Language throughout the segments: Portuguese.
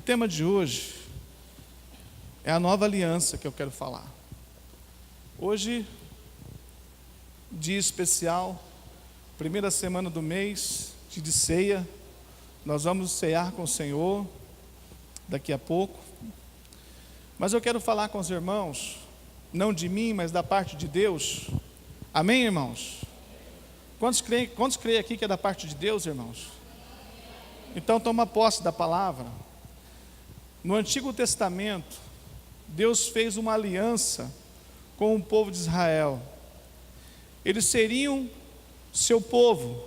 tema de hoje é a nova aliança que eu quero falar. Hoje, dia especial, primeira semana do mês, dia de ceia. Nós vamos cear com o Senhor daqui a pouco. Mas eu quero falar com os irmãos, não de mim, mas da parte de Deus. Amém, irmãos? Quantos creem aqui que é da parte de Deus, irmãos? Então toma posse da palavra. No Antigo Testamento, Deus fez uma aliança com o povo de Israel. Eles seriam seu povo,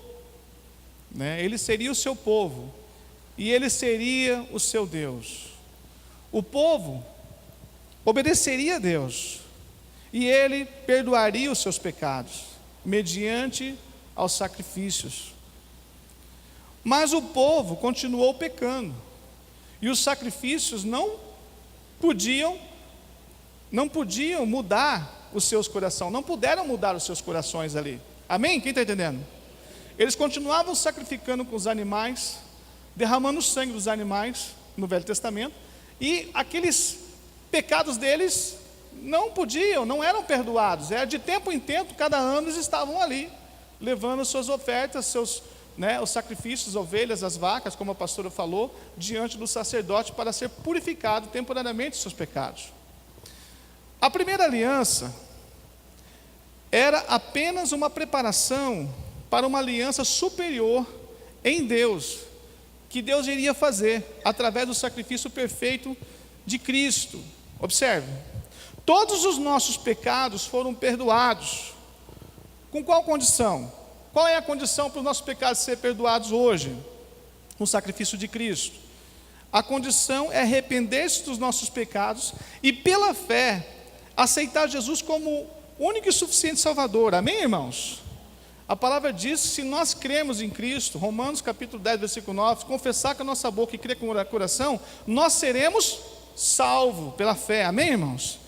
né? Ele seria o seu povo e ele seria o seu Deus. O povo obedeceria a Deus e ele perdoaria os seus pecados mediante aos sacrifícios. Mas o povo continuou pecando e os sacrifícios não podiam mudar os seus corações, não puderam mudar os seus corações ali. Amém? Quem está entendendo? Eles continuavam sacrificando com os animais, derramando o sangue dos animais no Velho Testamento, e aqueles pecados deles não eram perdoados. De tempo em tempo, cada ano eles estavam ali, levando as suas ofertas, os sacrifícios, as ovelhas, as vacas, como a pastora falou, diante do sacerdote para ser purificado temporariamente dos seus pecados. A primeira aliança era apenas uma preparação para uma aliança superior em Deus, que Deus iria fazer através do sacrifício perfeito de Cristo. Observe, todos os nossos pecados foram perdoados. Com qual condição? Qual é a condição para os nossos pecados serem perdoados hoje? Com o sacrifício de Cristo. A condição é arrepender-se dos nossos pecados e, pela fé, aceitar Jesus como único e suficiente Salvador. Amém, irmãos? A palavra diz que se nós cremos em Cristo, Romanos capítulo 10, versículo 9, confessar com a nossa boca e crer com o coração, nós seremos salvos pela fé. Amém, irmãos?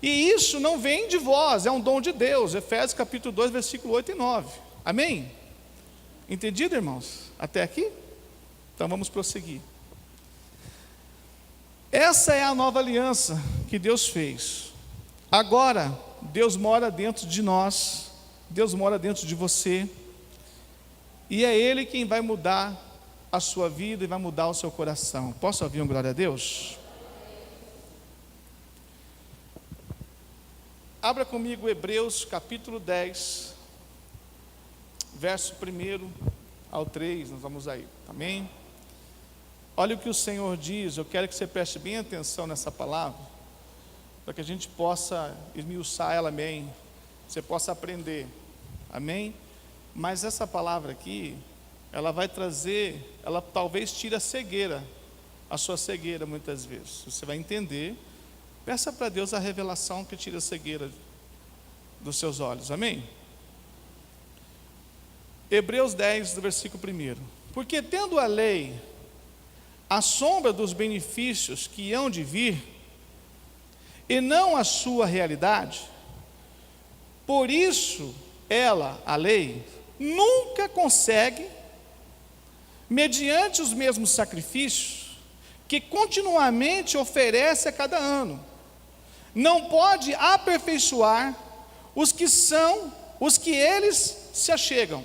E isso não vem de vós, é um dom de Deus. Efésios capítulo 2, versículo 8 e 9. Amém? Entendido, irmãos? Até aqui? Então vamos prosseguir. Essa é a nova aliança que Deus fez. Agora, Deus mora dentro de nós, Deus mora dentro de você, e é Ele quem vai mudar a sua vida e vai mudar o seu coração. Posso ouvir um glória a Deus? Abra comigo Hebreus capítulo 10, verso 1 ao 3, nós vamos aí, amém? Olha o que o Senhor diz, eu quero que você preste bem atenção nessa palavra, para que a gente possa esmiuçar ela bem, você possa aprender, amém? Mas essa palavra aqui, ela vai trazer, ela talvez tire a sua cegueira muitas vezes, você vai entender. Peça para Deus a revelação que tira a cegueira dos seus olhos, amém? Hebreus 10, do versículo 1. Porque tendo a lei a sombra dos benefícios que hão de vir, e não a sua realidade, por isso ela, a lei, nunca consegue, mediante os mesmos sacrifícios, que continuamente oferece a cada ano, não pode aperfeiçoar os que eles se achegam.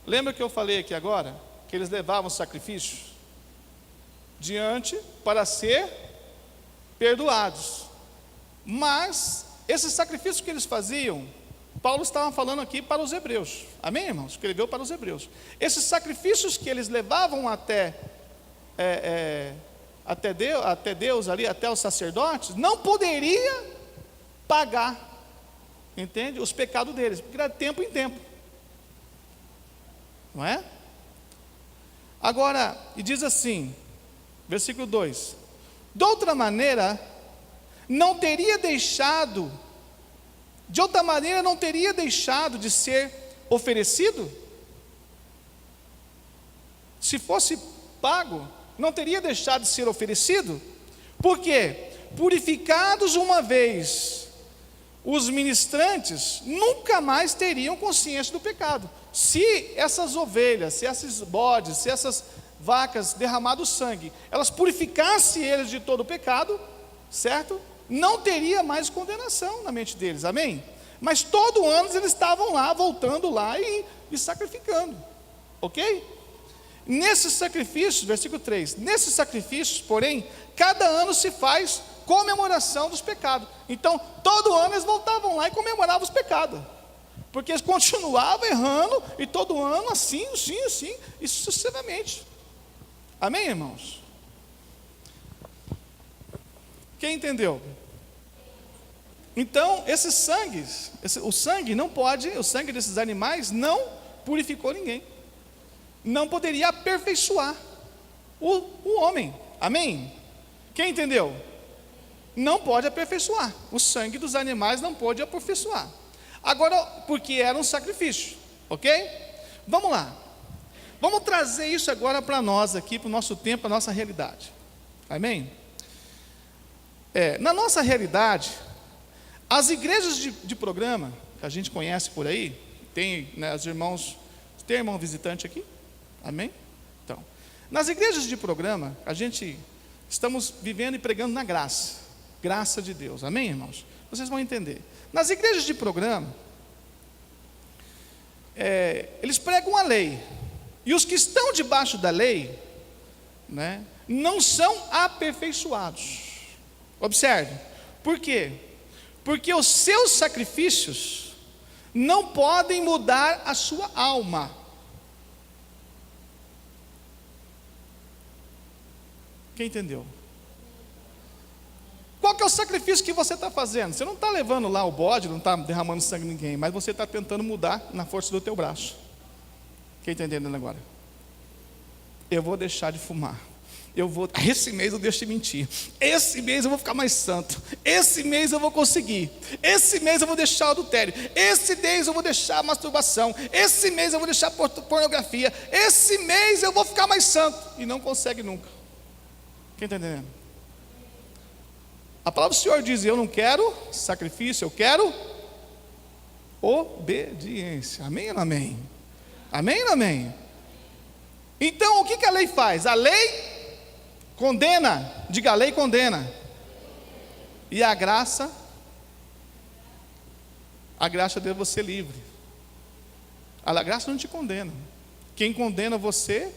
Lembra que eu falei aqui agora, que eles levavam sacrifícios diante para ser perdoados, mas esses sacrifícios que eles faziam, Paulo estava falando aqui para os hebreus, amém, irmãos? Escreveu para os hebreus. Esses sacrifícios que eles levavam até Deus ali, até os sacerdotes, não poderia pagar, entende? Os pecados deles, porque era de tempo em tempo, não é? Agora, e diz assim, versículo 2: de outra maneira não teria deixado de ser oferecido? Se fosse pago, não teria deixado de ser oferecido? Por quê? Purificados uma vez, os ministrantes nunca mais teriam consciência do pecado. Se essas ovelhas, se esses bodes, se essas vacas, derramado sangue, elas purificassem eles de todo o pecado, certo? Não teria mais condenação na mente deles, amém? Mas todo ano eles estavam lá, voltando lá e sacrificando, ok? Nesses sacrifícios, versículo 3, nesses sacrifícios, porém, cada ano se faz comemoração dos pecados. Então, todo ano eles voltavam lá e comemoravam os pecados, porque eles continuavam errando, e todo ano assim, e sucessivamente. Amém, irmãos? Quem entendeu? Então, esses sangues, o sangue não pode, o sangue desses animais não purificou ninguém, não poderia aperfeiçoar o homem, amém? Quem entendeu? Não pode aperfeiçoar, o sangue dos animais não pode aperfeiçoar. Agora, porque era um sacrifício, ok? Vamos lá, vamos trazer isso agora para nós aqui, para o nosso tempo, para a nossa realidade, amém? Na nossa realidade, as igrejas de programa, que a gente conhece por aí, tem, né, os irmãos, tem irmão visitante aqui? Amém? Então, nas igrejas de programa, a gente estamos vivendo e pregando na graça de Deus, amém, irmãos? Vocês vão entender. Nas igrejas de programa, eles pregam a lei, e os que estão debaixo da lei, né, não são aperfeiçoados. Observe, por quê? Porque os seus sacrifícios não podem mudar a sua alma. Quem entendeu? Qual que é o sacrifício que você está fazendo? Você não está levando lá o bode, não está derramando sangue em ninguém, mas você está tentando mudar na força do teu braço. Quem está entendendo agora? Eu vou deixar de fumar. Esse mês eu deixo de mentir. Esse mês eu vou ficar mais santo. Esse mês eu vou conseguir. Esse mês eu vou deixar o adultério. Esse mês eu vou deixar a masturbação. Esse mês eu vou deixar a pornografia. Esse mês eu vou ficar mais santo. E não consegue nunca. Quem está entendendo? A palavra do Senhor diz: eu não quero sacrifício, eu quero obediência. Amém ou não amém? Amém ou não amém? Então o que a lei faz? A lei condena, diga, a lei condena. E a graça deu você livre. A graça não te condena. Quem condena você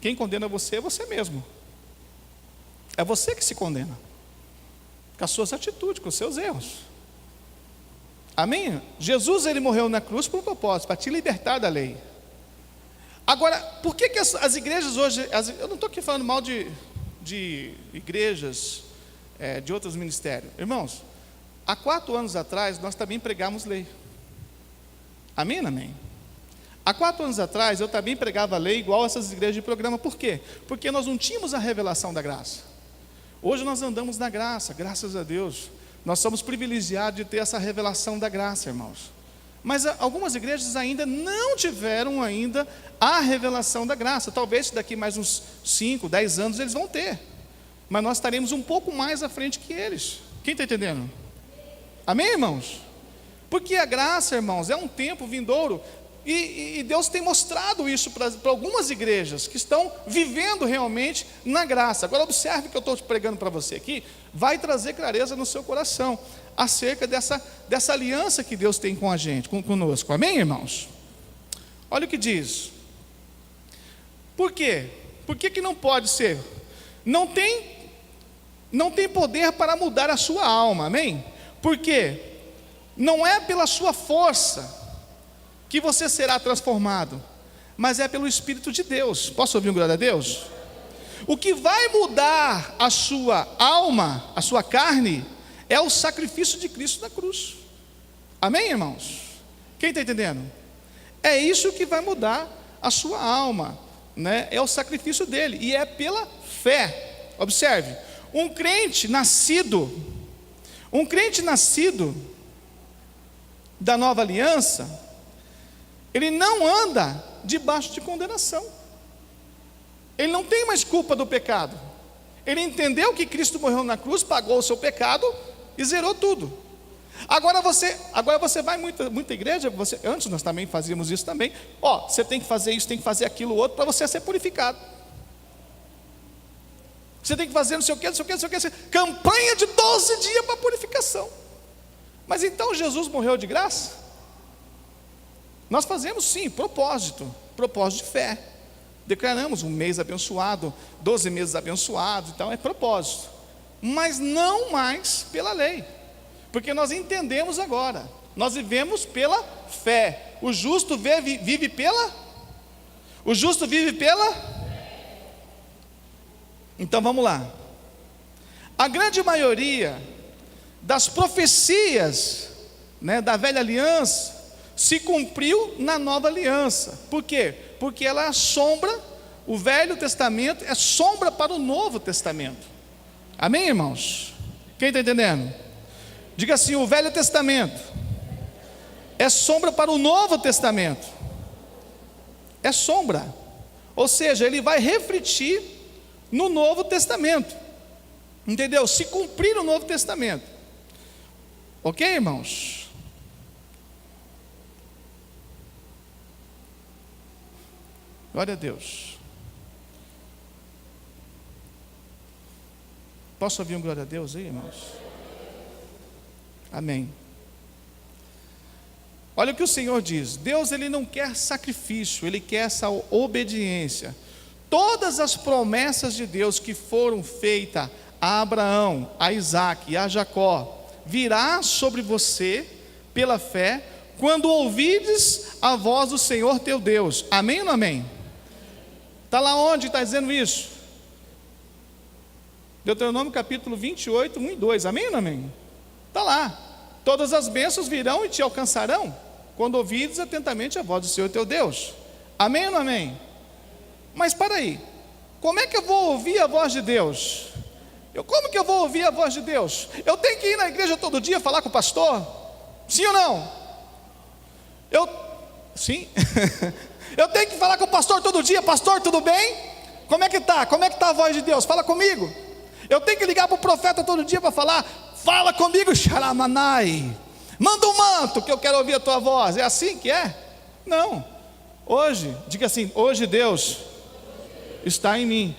é você mesmo. É você que se condena, com as suas atitudes, com os seus erros. Amém? Jesus, ele morreu na cruz por um propósito, para te libertar da lei. Agora, por que as igrejas hoje, eu não estou aqui falando mal de igrejas, de outros ministérios. Irmãos, há 4 anos atrás, nós também pregamos lei. Amém, amém? Há 4 anos atrás, eu também pregava lei igual essas igrejas de programa. Por quê? Porque nós não tínhamos a revelação da graça. Hoje nós andamos na graça, graças a Deus. Nós somos privilegiados de ter essa revelação da graça, irmãos. Mas algumas igrejas ainda não tiveram ainda a revelação da graça. Talvez daqui mais uns 5, 10 anos eles vão ter. Mas nós estaremos um pouco mais à frente que eles. Quem está entendendo? Amém, irmãos? Porque a graça, irmãos, é um tempo vindouro. E Deus tem mostrado isso para algumas igrejas que estão vivendo realmente na graça. Agora observe que eu estou pregando para você aqui, vai trazer clareza no seu coração acerca dessa aliança que Deus tem com a gente, conosco. Amém, irmãos? Olha o que diz. Por quê? Por que não pode ser? Não tem poder para mudar a sua alma, amém? Porque não é pela sua força que você será transformado, mas é pelo Espírito de Deus. Posso ouvir um glória a Deus? O que vai mudar a sua alma, a sua carne, é o sacrifício de Cristo na cruz. Amém, irmãos? Quem está entendendo? É isso que vai mudar a sua alma, né? É o sacrifício dele, e é pela fé. Observe, um crente nascido da nova aliança, ele não anda debaixo de condenação. Ele não tem mais culpa do pecado. Ele entendeu que Cristo morreu na cruz, pagou o seu pecado e zerou tudo. Agora você vai muita igreja, antes nós também fazíamos isso também. Você tem que fazer isso, tem que fazer aquilo outro para você ser purificado. Você tem que fazer não sei o que, não sei o que, não sei o que. Campanha de 12 dias para purificação. Mas então Jesus morreu de graça? Nós fazemos sim, propósito de fé. Declaramos um mês abençoado, 12 meses abençoados, então é propósito. Mas não mais pela lei. Porque nós entendemos agora, nós vivemos pela fé. O justo vive pela? O justo vive pela? Então vamos lá. A grande maioria das profecias, da velha aliança se cumpriu na nova aliança. Por quê? Porque ela assombra, o Velho Testamento é sombra para o Novo Testamento. Amém, irmãos? Quem está entendendo? Diga assim: o Velho Testamento é sombra para o Novo Testamento. É sombra. Ou seja, ele vai refletir no Novo Testamento. Entendeu? Se cumprir o Novo Testamento. Ok, irmãos? Glória a Deus. Posso ouvir um glória a Deus aí, irmãos? Amém. Olha o que o Senhor diz. Deus, ele não quer sacrifício, ele quer essa obediência. Todas as promessas de Deus que foram feitas a Abraão, a Isaac e a Jacó, virá sobre você pela fé, quando ouvides a voz do Senhor teu Deus. Amém ou não amém? Está lá onde está dizendo isso? Deuteronômio capítulo 28, 1 e 2. Amém ou não amém? Está lá. Todas as bênçãos virão e te alcançarão, quando ouvides atentamente a voz do Senhor teu Deus. Amém ou não amém? Mas para aí, como é que eu vou ouvir a voz de Deus? Como que eu vou ouvir a voz de Deus? Eu tenho que ir na igreja todo dia falar com o pastor? Sim ou não? Sim. Eu tenho que falar com o pastor todo dia. Pastor, tudo bem? Como é que está? Como é que está a voz de Deus? Fala comigo. Eu tenho que ligar para o profeta todo dia para falar: fala comigo, Xaramanai. Manda um manto que eu quero ouvir a tua voz. É assim que é? Não. Hoje, diga assim: hoje Deus está em mim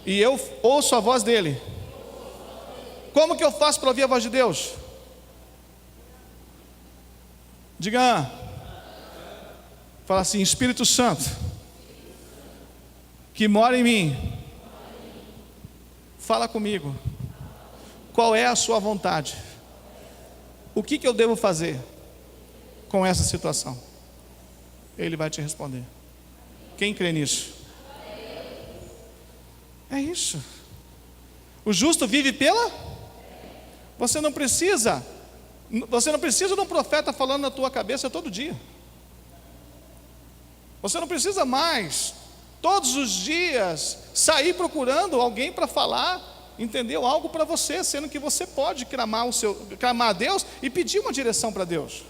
e eu ouço a voz dele. Como que eu faço para ouvir a voz de Deus? Diga. Fala assim: Espírito Santo, que mora em mim, fala comigo. Qual é a sua vontade? O que eu devo fazer com essa situação? Ele vai te responder. Quem crê nisso? É isso. O justo vive pela? Você não precisa de um profeta falando na tua cabeça todo dia. Você não precisa mais, todos os dias, sair procurando alguém para falar, entendeu? Algo para você, sendo que você pode clamar a Deus e pedir uma direção para Deus.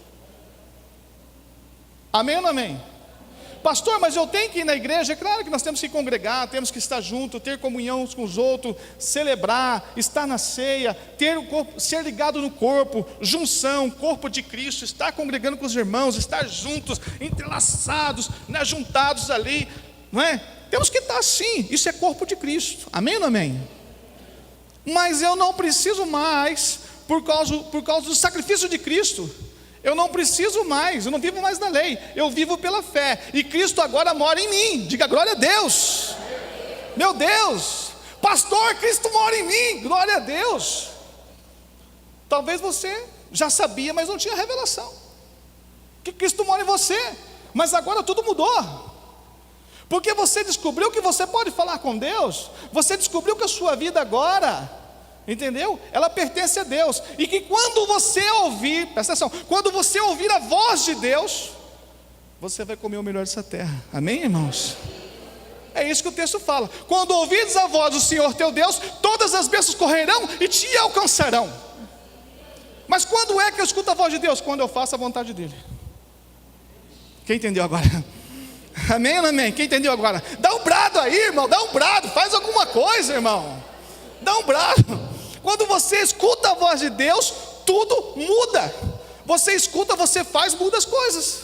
Amém ou não amém? Pastor, mas eu tenho que ir na igreja? É claro que nós temos que congregar, temos que estar juntos, ter comunhão uns com os outros, celebrar, estar na ceia, ter o corpo, ser ligado no corpo, junção, corpo de Cristo, estar congregando com os irmãos, estar juntos, entrelaçados, juntados ali, não é? Temos que estar assim, isso é corpo de Cristo. Amém ou não amém? Mas eu não preciso mais, por causa do sacrifício de Cristo. Eu não preciso mais, eu não vivo mais na lei, eu vivo pela fé, e Cristo agora mora em mim. Diga glória a Deus. Meu Deus, pastor, Cristo mora em mim. Glória a Deus. Talvez você já sabia, mas não tinha revelação que Cristo mora em você. Mas agora tudo mudou, porque você descobriu que você pode falar com Deus. Você descobriu que a sua vida agora, entendeu? Ela pertence a Deus. E que quando você ouvir, presta atenção, quando você ouvir a voz de Deus, você vai comer o melhor dessa terra. Amém, irmãos? É isso que o texto fala. Quando ouvires a voz do Senhor teu Deus, todas as bênçãos correrão e te alcançarão. Mas quando é que eu escuto a voz de Deus? Quando eu faço a vontade dele. Quem entendeu agora? Amém ou não amém? Quem entendeu agora? Dá um brado aí, irmão, dá um brado, faz alguma coisa, irmão. Dá um brado. Quando você escuta a voz de Deus, tudo muda. Você escuta, você faz, muda as coisas.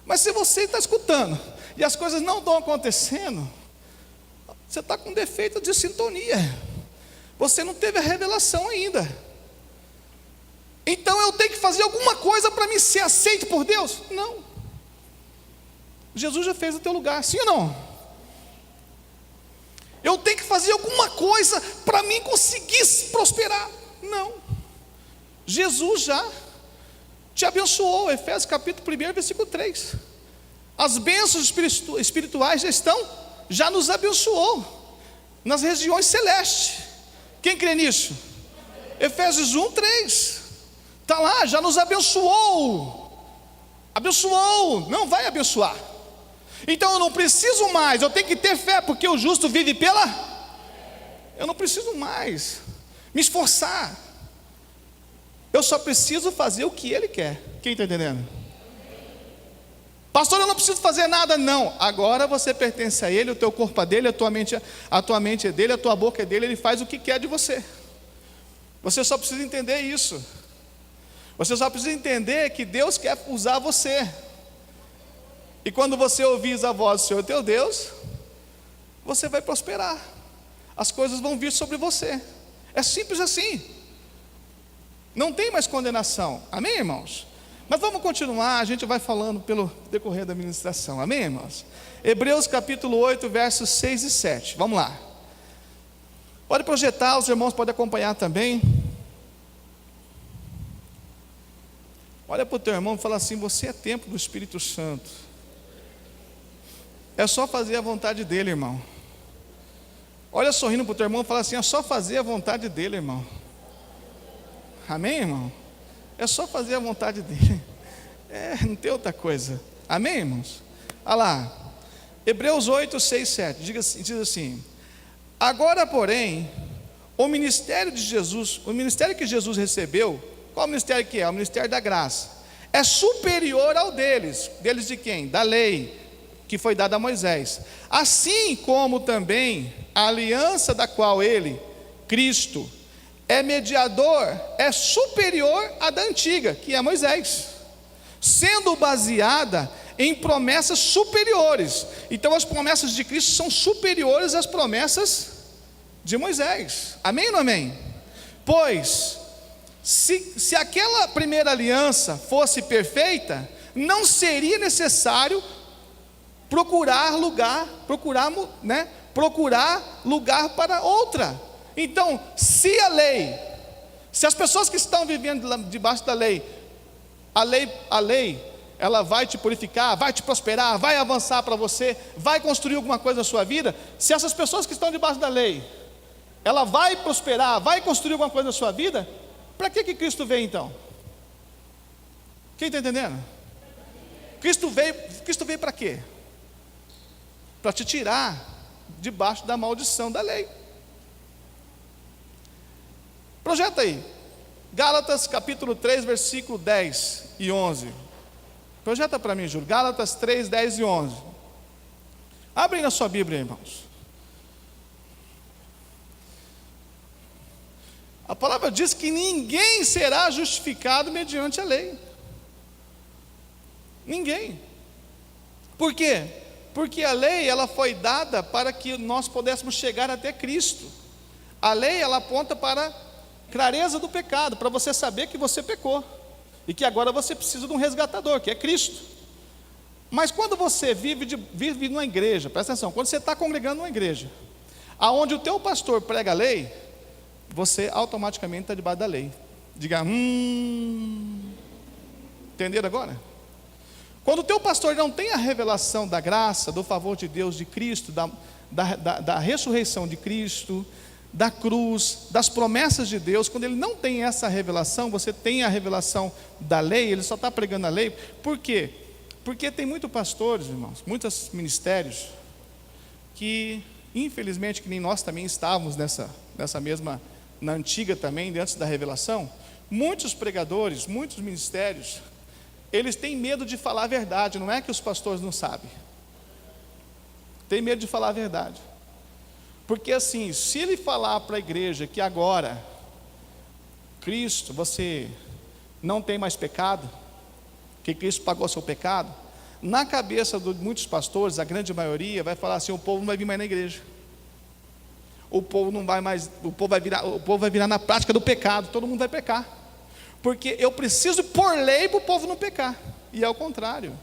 Mas se você está escutando e as coisas não estão acontecendo, Você está com defeito de sintonia. Você não teve a revelação ainda. Então eu tenho que fazer alguma coisa para me ser aceito por Deus? Não. Jesus já fez o teu lugar, sim ou não? Eu tenho que fazer alguma coisa para mim conseguir prosperar? Não. Jesus já te abençoou. Efésios capítulo 1, versículo 3. As bênçãos espirituais já nos abençoou nas regiões celestes. Quem crê nisso? Efésios 1, 3. Está lá, já nos abençoou. Abençoou, não vai abençoar. Então eu não preciso mais, eu tenho que ter fé, porque o justo vive pela. Eu não preciso mais me esforçar. Eu só preciso fazer o que Ele quer. Quem está entendendo? Pastor, eu não preciso fazer nada. Não, agora você pertence a Ele, o teu corpo é dele, a tua mente é dele, a tua boca é dele. Ele faz o que quer de você. Você só precisa entender isso. Você só precisa entender que Deus quer usar você. E quando você ouvir a voz do Senhor teu Deus, você vai prosperar. As coisas vão vir sobre você. É simples assim. Não tem mais condenação. Amém, irmãos? Mas vamos continuar, a gente vai falando pelo decorrer da ministração. Amém, irmãos? Hebreus capítulo 8, versos 6 e 7. Vamos lá. Pode projetar, os irmãos podem acompanhar também. Olha para o teu irmão e fala assim: você é templo do Espírito Santo. É só fazer a vontade dele, irmão. Olha sorrindo para o teu irmão e fala assim: é só fazer a vontade dele, irmão. Amém, irmão? É só fazer a vontade dele. Não tem outra coisa. Amém, irmãos? Olha lá. Hebreus 8, 6, 7. Diz assim: agora, porém, o ministério de Jesus, o ministério que Jesus recebeu, qual ministério que é? O ministério da graça. É superior ao deles. Deles de quem? Da lei, que foi dada a Moisés. Assim como também a aliança da qual ele, Cristo, é mediador, é superior à da antiga, que é Moisés, sendo baseada em promessas superiores. Então as promessas de Cristo são superiores às promessas de Moisés. Amém ou não amém? Pois se aquela primeira aliança fosse perfeita, não seria necessário procurar lugar para outra. Então, se as pessoas que estão vivendo debaixo da lei, a lei, ela vai te purificar, vai te prosperar, vai avançar para você, vai construir alguma coisa na sua vida. Se essas pessoas que estão debaixo da lei, ela vai prosperar, vai construir alguma coisa na sua vida, para que Cristo veio então? Quem está entendendo? Cristo veio para quê? Para te tirar debaixo da maldição da lei. Projeta aí, Gálatas capítulo 3, versículo 10 e 11. Projeta para mim, Júlio, Gálatas 3, 10 e 11. Abre aí na sua Bíblia, irmãos. A palavra diz que ninguém será justificado mediante a lei. Ninguém. Por quê? Porque a lei, ela foi dada para que nós pudéssemos chegar até Cristo. A lei, ela aponta para a clareza do pecado, para você saber que você pecou e que agora você precisa de um resgatador, que é Cristo. Mas quando você vive numa igreja, presta atenção, quando você está congregando numa igreja, aonde o teu pastor prega a lei, você automaticamente está debaixo da lei. Diga, entenderam agora? Quando o teu pastor não tem a revelação da graça, do favor de Deus, de Cristo, da ressurreição de Cristo, da cruz, das promessas de Deus, quando ele não tem essa revelação, você tem a revelação da lei, ele só está pregando a lei. Por quê? Porque tem muitos pastores, irmãos, muitos ministérios, que infelizmente, que nem nós também estávamos nessa mesma, na antiga também, antes da revelação, muitos pregadores, muitos ministérios, eles têm medo de falar a verdade. Não é que os pastores não sabem, tem medo de falar a verdade, porque assim, se ele falar para a igreja que agora, Cristo, você não tem mais pecado, que Cristo pagou seu pecado, na cabeça de muitos pastores, a grande maioria, vai falar assim: o povo não vai vir mais na igreja. o povo não vai mais, o povo vai virar na prática do pecado, todo mundo vai pecar. Porque eu preciso pôr lei para o povo não pecar. E é o contrário.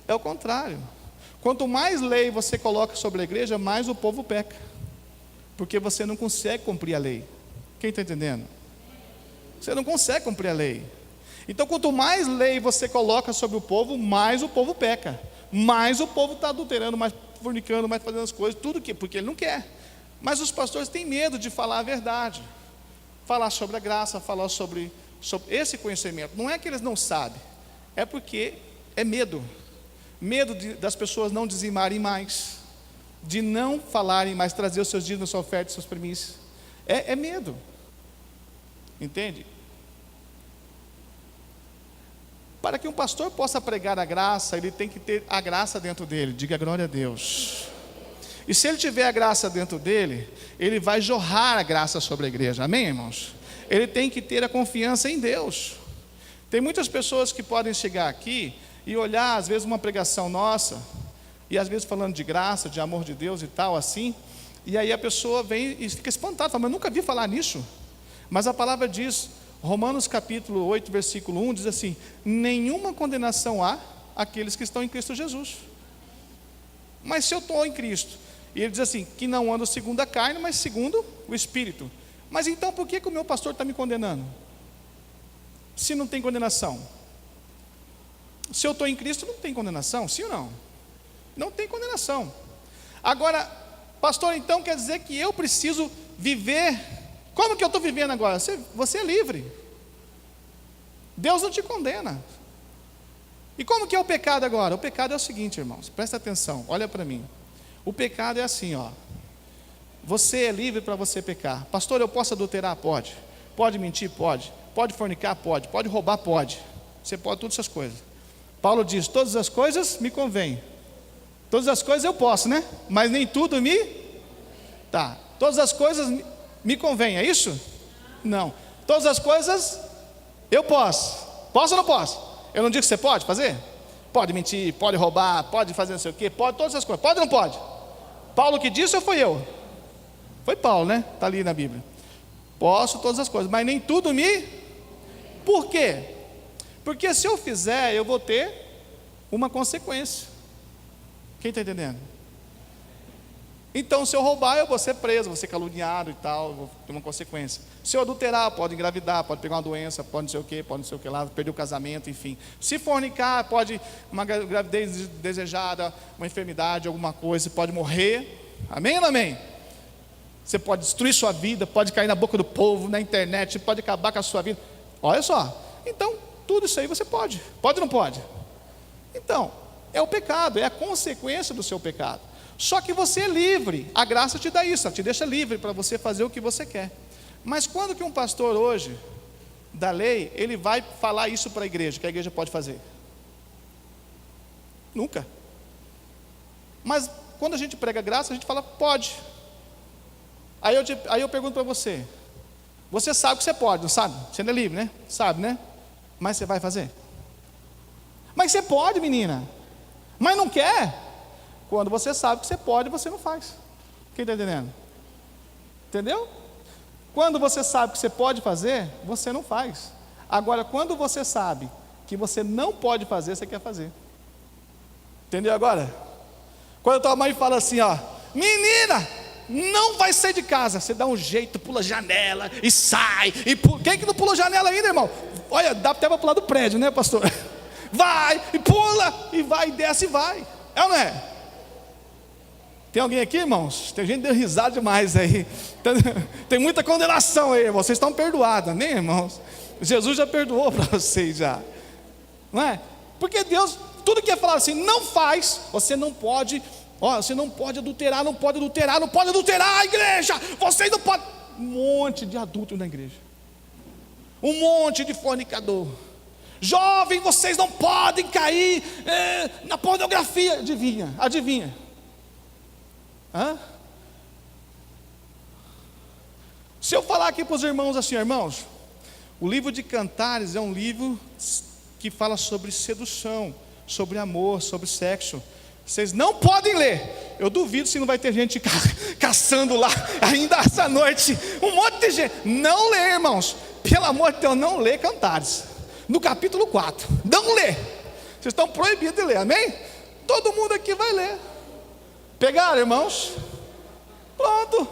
É o contrário. Quanto mais lei você coloca sobre a igreja, mais o povo peca. Porque você não consegue cumprir a lei. Quem está entendendo? Você não consegue cumprir a lei. Então, quanto mais lei você coloca sobre o povo, mais o povo peca. Mais o povo está adulterando, mais fornicando, mais fazendo as coisas, tudo que, porque ele não quer. Mas os pastores têm medo de falar a verdade. Falar sobre a graça, falar sobre esse conhecimento. Não é que eles não sabem, é porque é medo. Medo das pessoas não dizimarem mais, de não falarem mais, trazer os seus dízimos, sua oferta, suas primícias. É medo. Entende? Para que um pastor possa pregar a graça, ele tem que ter a graça dentro dele. Diga glória a Deus. E se ele tiver a graça dentro dele, ele vai jorrar a graça sobre a igreja. Amém, irmãos? Ele tem que ter a confiança em Deus. Tem muitas pessoas que podem chegar aqui e olhar, às vezes, uma pregação nossa, e às vezes falando de graça, de amor de Deus e tal, assim, e aí a pessoa vem e fica espantada, fala, mas eu nunca vi falar nisso. Mas a palavra diz, Romanos capítulo 8, versículo 1, diz assim, nenhuma condenação há àqueles que estão em Cristo Jesus. Mas se eu estou em Cristo, e ele diz assim, que não ando segundo a carne, mas segundo o Espírito. Mas então por que o meu pastor está me condenando? Se não tem condenação. Se eu estou em Cristo, não tem condenação, sim ou não? Não tem condenação. Agora, pastor, então quer dizer que eu preciso viver. Como que eu estou vivendo agora? Você é livre. Deus não te condena. E como que é o pecado agora? O pecado é o seguinte, irmãos, presta atenção, olha para mim. O pecado é assim, ó. Você é livre para você pecar. Pastor, eu posso adulterar? Pode. Pode mentir? Pode. Pode fornicar? Pode. Pode roubar? Pode. Você pode todas essas coisas. Paulo diz, todas as coisas me convêm. Todas as coisas eu posso, né? Mas nem tudo me... Tá. Todas as coisas me convêm, é isso? Não. Todas as coisas eu posso. Posso ou não posso? Eu não digo que você pode fazer? Pode mentir, pode roubar, pode fazer não sei o quê, pode todas as coisas. Pode ou não pode? Paulo que disse ou foi eu? Foi Paulo, né? Está ali na Bíblia. Posso todas as coisas, mas nem tudo me... Por quê? Porque se eu fizer, eu vou ter uma consequência. Quem está entendendo? Então, se eu roubar, eu vou ser preso, vou ser caluniado e tal, vou ter uma consequência. Se eu adulterar, pode engravidar, pode pegar uma doença, pode não sei o que, pode não sei o que lá, perder o casamento, enfim. Se fornicar, pode uma gravidez desejada, uma enfermidade, alguma coisa, pode morrer. Amém ou não amém? Você pode destruir sua vida, pode cair na boca do povo, na internet, pode acabar com a sua vida. Olha só, então, tudo isso aí você pode. Pode ou não pode? Então, é o pecado, é a consequência do seu pecado. Só que você é livre, a graça te dá isso, ela te deixa livre para você fazer o que você quer. Mas quando que um pastor hoje, da lei, ele vai falar isso para a igreja, que a igreja pode fazer? Nunca. Mas quando a gente prega graça, a gente fala, pode. Aí eu pergunto para você, você sabe que você pode, não sabe? Você não é livre, né? Sabe, né? Mas você vai fazer? Mas você pode, menina. Mas não quer? Quando você sabe que você pode, você não faz. Quem está entendendo? Entendeu? Quando você sabe que você pode fazer, você não faz. Agora, quando você sabe que você não pode fazer, você quer fazer. Entendeu agora? Quando a tua mãe fala assim, ó, menina, não vai sair de casa. Você dá um jeito, pula a janela e sai. E pula. Quem que não pulou a janela ainda, irmão? Olha, dá até para pular do prédio, né, pastor? Vai, e pula, e vai, e desce, e vai. É ou não é? Tem alguém aqui, irmãos? Tem gente dando risada demais aí. Tem muita condenação aí, irmãos. Vocês estão perdoados, né, irmãos? Jesus já perdoou para vocês já. Não é? Porque Deus, tudo que é falar assim, não faz, você não pode, ó, você não pode adulterar, não pode adulterar, não pode adulterar a igreja. Vocês não podem. Um monte de adulto na igreja. Um monte de fornicador. Jovem, vocês não podem cair na pornografia. Adivinha. Hã? Se eu falar aqui para os irmãos assim, irmãos, o livro de Cantares é um livro que fala sobre sedução, sobre amor, sobre sexo. Vocês não podem ler. Eu duvido se não vai ter gente caçando lá ainda essa noite. Um monte de gente. Não lê, irmãos. Pelo amor de Deus, não lê Cantares. No capítulo 4. Não lê. Vocês estão proibidos de ler, amém? Todo mundo aqui vai ler. Pegaram, irmãos? Pronto.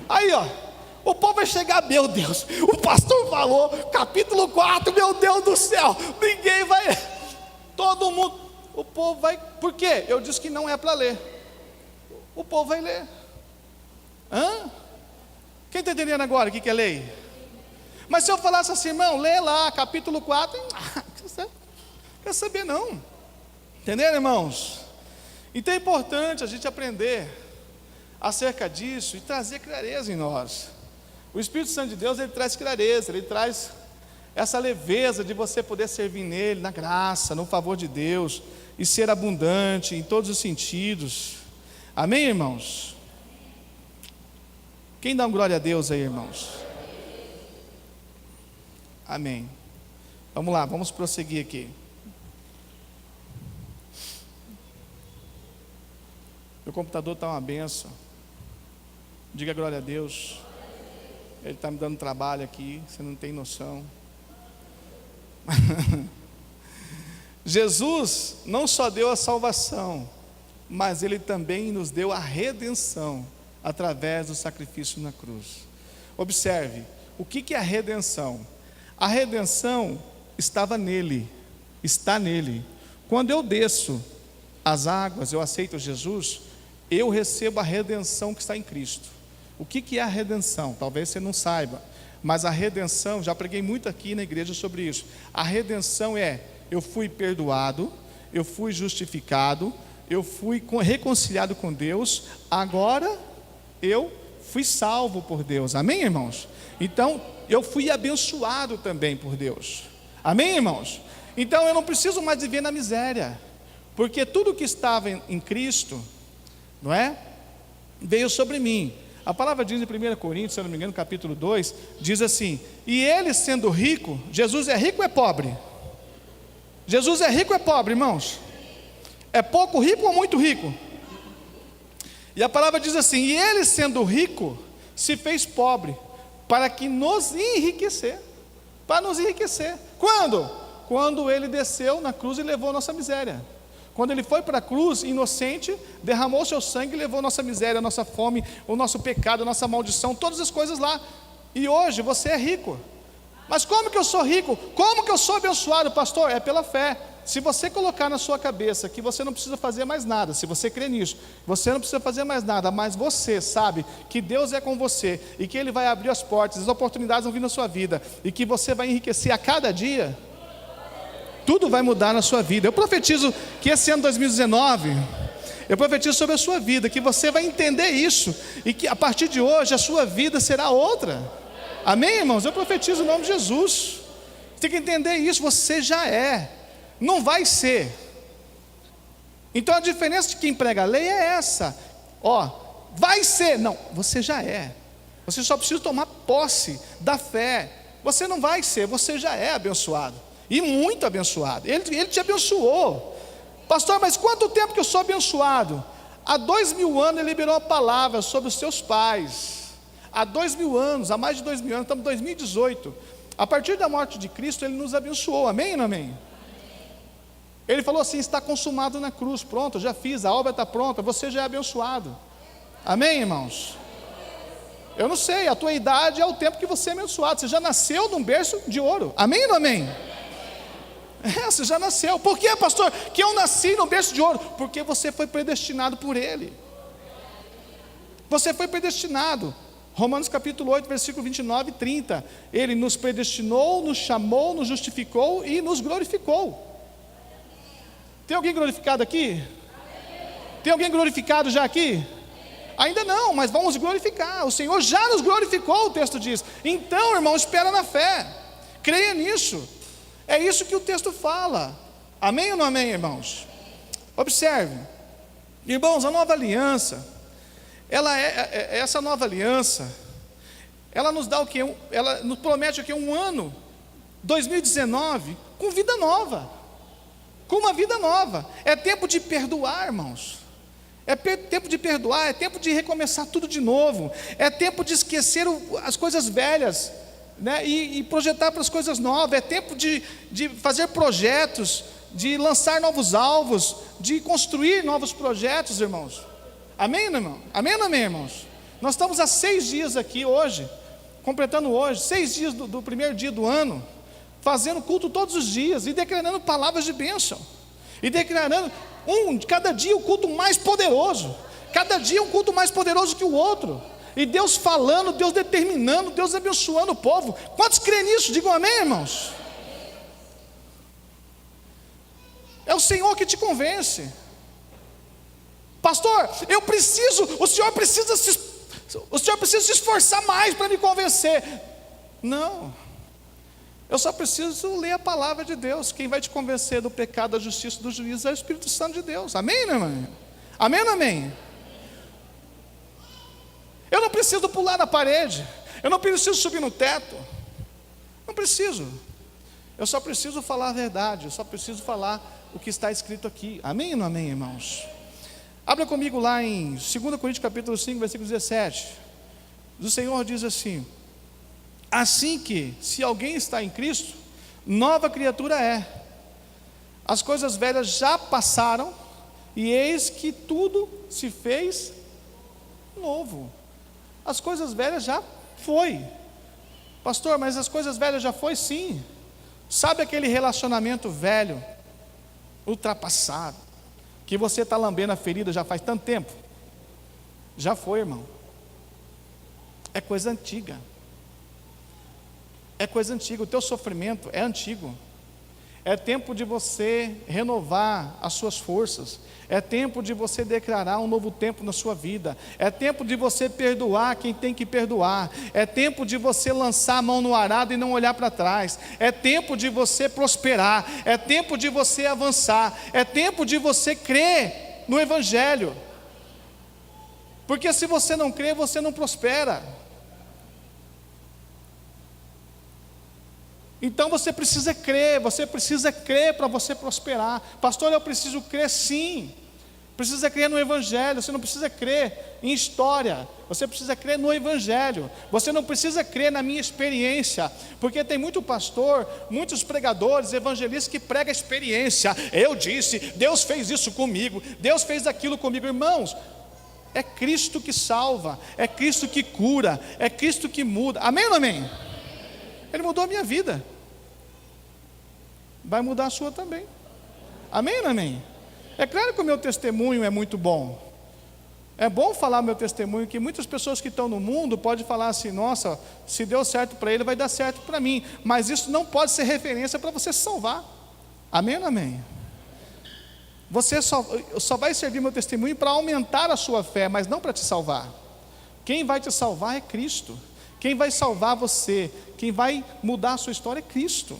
Aí, ó. O povo vai chegar, meu Deus, o pastor falou, capítulo 4, meu Deus do céu, ninguém vai, todo mundo, o povo vai, por quê? Eu disse que não é para ler, o povo vai ler. Quem está entendendo agora o que é lei? Mas se eu falasse assim, irmão, lê lá, capítulo 4, quer saber não, entenderam, irmãos? Então é importante a gente aprender acerca disso e trazer clareza em nós. O Espírito Santo de Deus, ele traz clareza, ele traz essa leveza de você poder servir nele, na graça, no favor de Deus, e ser abundante em todos os sentidos. Amém, irmãos? Quem dá um glória a Deus aí, irmãos? Amém. Vamos lá, vamos prosseguir aqui. Meu computador está uma benção. Diga glória a Deus. Ele está me dando trabalho aqui, você não tem noção. Jesus não só deu a salvação, mas Ele também nos deu a redenção, através do sacrifício na cruz. Observe, o que é a redenção? A redenção estava nele, está nele. Quando eu desço as águas, eu aceito Jesus, eu recebo a redenção que está em Cristo. O que é a redenção? Talvez você não saiba, mas a redenção, já preguei muito aqui na igreja sobre isso. A redenção é, eu fui perdoado, eu fui justificado, eu fui reconciliado com Deus, agora eu fui salvo por Deus, amém, irmãos? Então, eu fui abençoado também por Deus, amém, irmãos? Então, eu não preciso mais viver na miséria, porque tudo que estava em Cristo, não é? Veio sobre mim. A palavra diz em 1 Coríntios, se eu não me engano, capítulo 2, diz assim: e ele sendo rico, Jesus é rico ou é pobre? Jesus é rico ou é pobre, irmãos? É pouco rico ou muito rico? E a palavra diz assim: e ele sendo rico, se fez pobre, para que nos enriquecer. Para nos enriquecer. Quando? Quando ele desceu na cruz e levou a nossa miséria. Quando ele foi para a cruz, inocente, derramou seu sangue e levou a nossa miséria, a nossa fome, o nosso pecado, a nossa maldição, todas as coisas lá. E hoje você é rico. Mas como que eu sou rico? Como que eu sou abençoado, pastor? É pela fé. Se você colocar na sua cabeça que você não precisa fazer mais nada, se você crê nisso, você não precisa fazer mais nada, mas você sabe que Deus é com você e que Ele vai abrir as portas, as oportunidades vão vir na sua vida e que você vai enriquecer a cada dia, tudo vai mudar na sua vida. Eu profetizo que esse ano 2019, eu profetizo sobre a sua vida, que você vai entender isso, e que a partir de hoje a sua vida será outra. Amém, irmãos? Eu profetizo em nome de Jesus. Você tem que entender isso, você já é, não vai ser. Então a diferença de quem prega a lei é essa. Ó, vai ser, não, você já é. Você só precisa tomar posse da fé. Você não vai ser, você já é abençoado. E muito abençoado. Ele te abençoou. Pastor, mas quanto tempo que eu sou abençoado? Há 2000 anos Ele liberou a palavra sobre os seus pais. Há 2000 anos, há mais de 2000 anos, estamos em 2018. A partir da morte de Cristo, Ele nos abençoou, amém ou não amém? Ele falou assim: está consumado na cruz, pronto, já fiz, a obra está pronta, você já é abençoado. Amém, irmãos? Eu não sei, a tua idade é o tempo que você é abençoado. Você já nasceu num berço de ouro, amém ou não amém? Você já nasceu. Por que, pastor, que eu nasci no berço de ouro? Porque você foi predestinado por Ele. Você foi predestinado. Romanos capítulo 8, versículo 29 e 30. Ele nos predestinou, nos chamou, nos justificou e nos glorificou. Tem alguém glorificado aqui? Tem alguém glorificado já aqui? Ainda não, mas vamos glorificar. O Senhor já nos glorificou, o texto diz. Então, irmão, espera na fé. Creia nisso. É isso que o texto fala. Amém ou não amém, irmãos? Observe, irmãos, a nova aliança, essa nova aliança, ela nos dá o quê? Ela nos promete o quê? Um ano, 2019, com vida nova, com uma vida nova. É tempo de perdoar, irmãos. É tempo de perdoar, é tempo de recomeçar tudo de novo. É tempo de esquecer as coisas velhas, né? E projetar para as coisas novas. É tempo de fazer projetos, de lançar novos alvos, de construir novos projetos, irmãos. Amém, irmão? Amém ou não amém, irmãos? Nós estamos há 6 dias aqui hoje, completando hoje, 6 dias do primeiro dia do ano, fazendo culto todos os dias, e declarando palavras de bênção, e declarando cada dia o culto mais poderoso, cada dia um culto mais poderoso que o outro, e Deus falando, Deus determinando, Deus abençoando o povo. Quantos creem nisso? Digam amém, irmãos. É o Senhor que te convence. Pastor, o senhor precisa se esforçar mais para me convencer. Não, eu só preciso ler a palavra de Deus. Quem vai te convencer do pecado, da justiça e do juízo é o Espírito Santo de Deus. Amém, né, irmã? Amém ou não amém? Eu não preciso pular na parede, eu não preciso subir no teto, não preciso. Eu só preciso falar a verdade, eu só preciso falar o que está escrito aqui. Amém ou não amém, irmãos? Abra comigo lá em 2 Coríntios capítulo 5, versículo 17. O Senhor diz assim: assim que, se alguém está em Cristo, nova criatura é. As coisas velhas já passaram, e eis que tudo se fez novo. As coisas velhas já foi. Pastor, mas as coisas velhas já foi? Sim. Sabe aquele relacionamento velho, ultrapassado, que você está lambendo a ferida já faz tanto tempo? Já foi, irmão. É coisa antiga. É coisa antiga. O teu sofrimento é antigo. É tempo de você renovar as suas forças. É tempo de você declarar um novo tempo na sua vida. É tempo de você perdoar quem tem que perdoar. É tempo de você lançar a mão no arado e não olhar para trás. É tempo de você prosperar. É tempo de você avançar. É tempo de você crer no Evangelho. Porque se você não crê, você não prospera. Então você precisa crer para você prosperar. Pastor, eu preciso crer sim. Precisa crer no Evangelho. Você não precisa crer em história, você precisa crer no Evangelho. Você não precisa crer na minha experiência, porque tem muito pastor, muitos pregadores, evangelistas que pregam experiência. Eu disse, Deus fez isso comigo, Deus fez aquilo comigo. Irmãos, é Cristo que salva, é Cristo que cura, é Cristo que muda. Amém ou não amém? Ele mudou a minha vida, vai mudar a sua também. Amém ou não amém? É claro que o meu testemunho é muito bom. É bom falar o meu testemunho, que muitas pessoas que estão no mundo podem falar assim: nossa, se deu certo para ele, vai dar certo para mim. Mas isso não pode ser referência para você se salvar. Amém ou não amém? Você só vai servir meu testemunho para aumentar a sua fé, mas não para te salvar. Quem vai te salvar é Cristo. Quem vai salvar você, quem vai mudar a sua história é Cristo.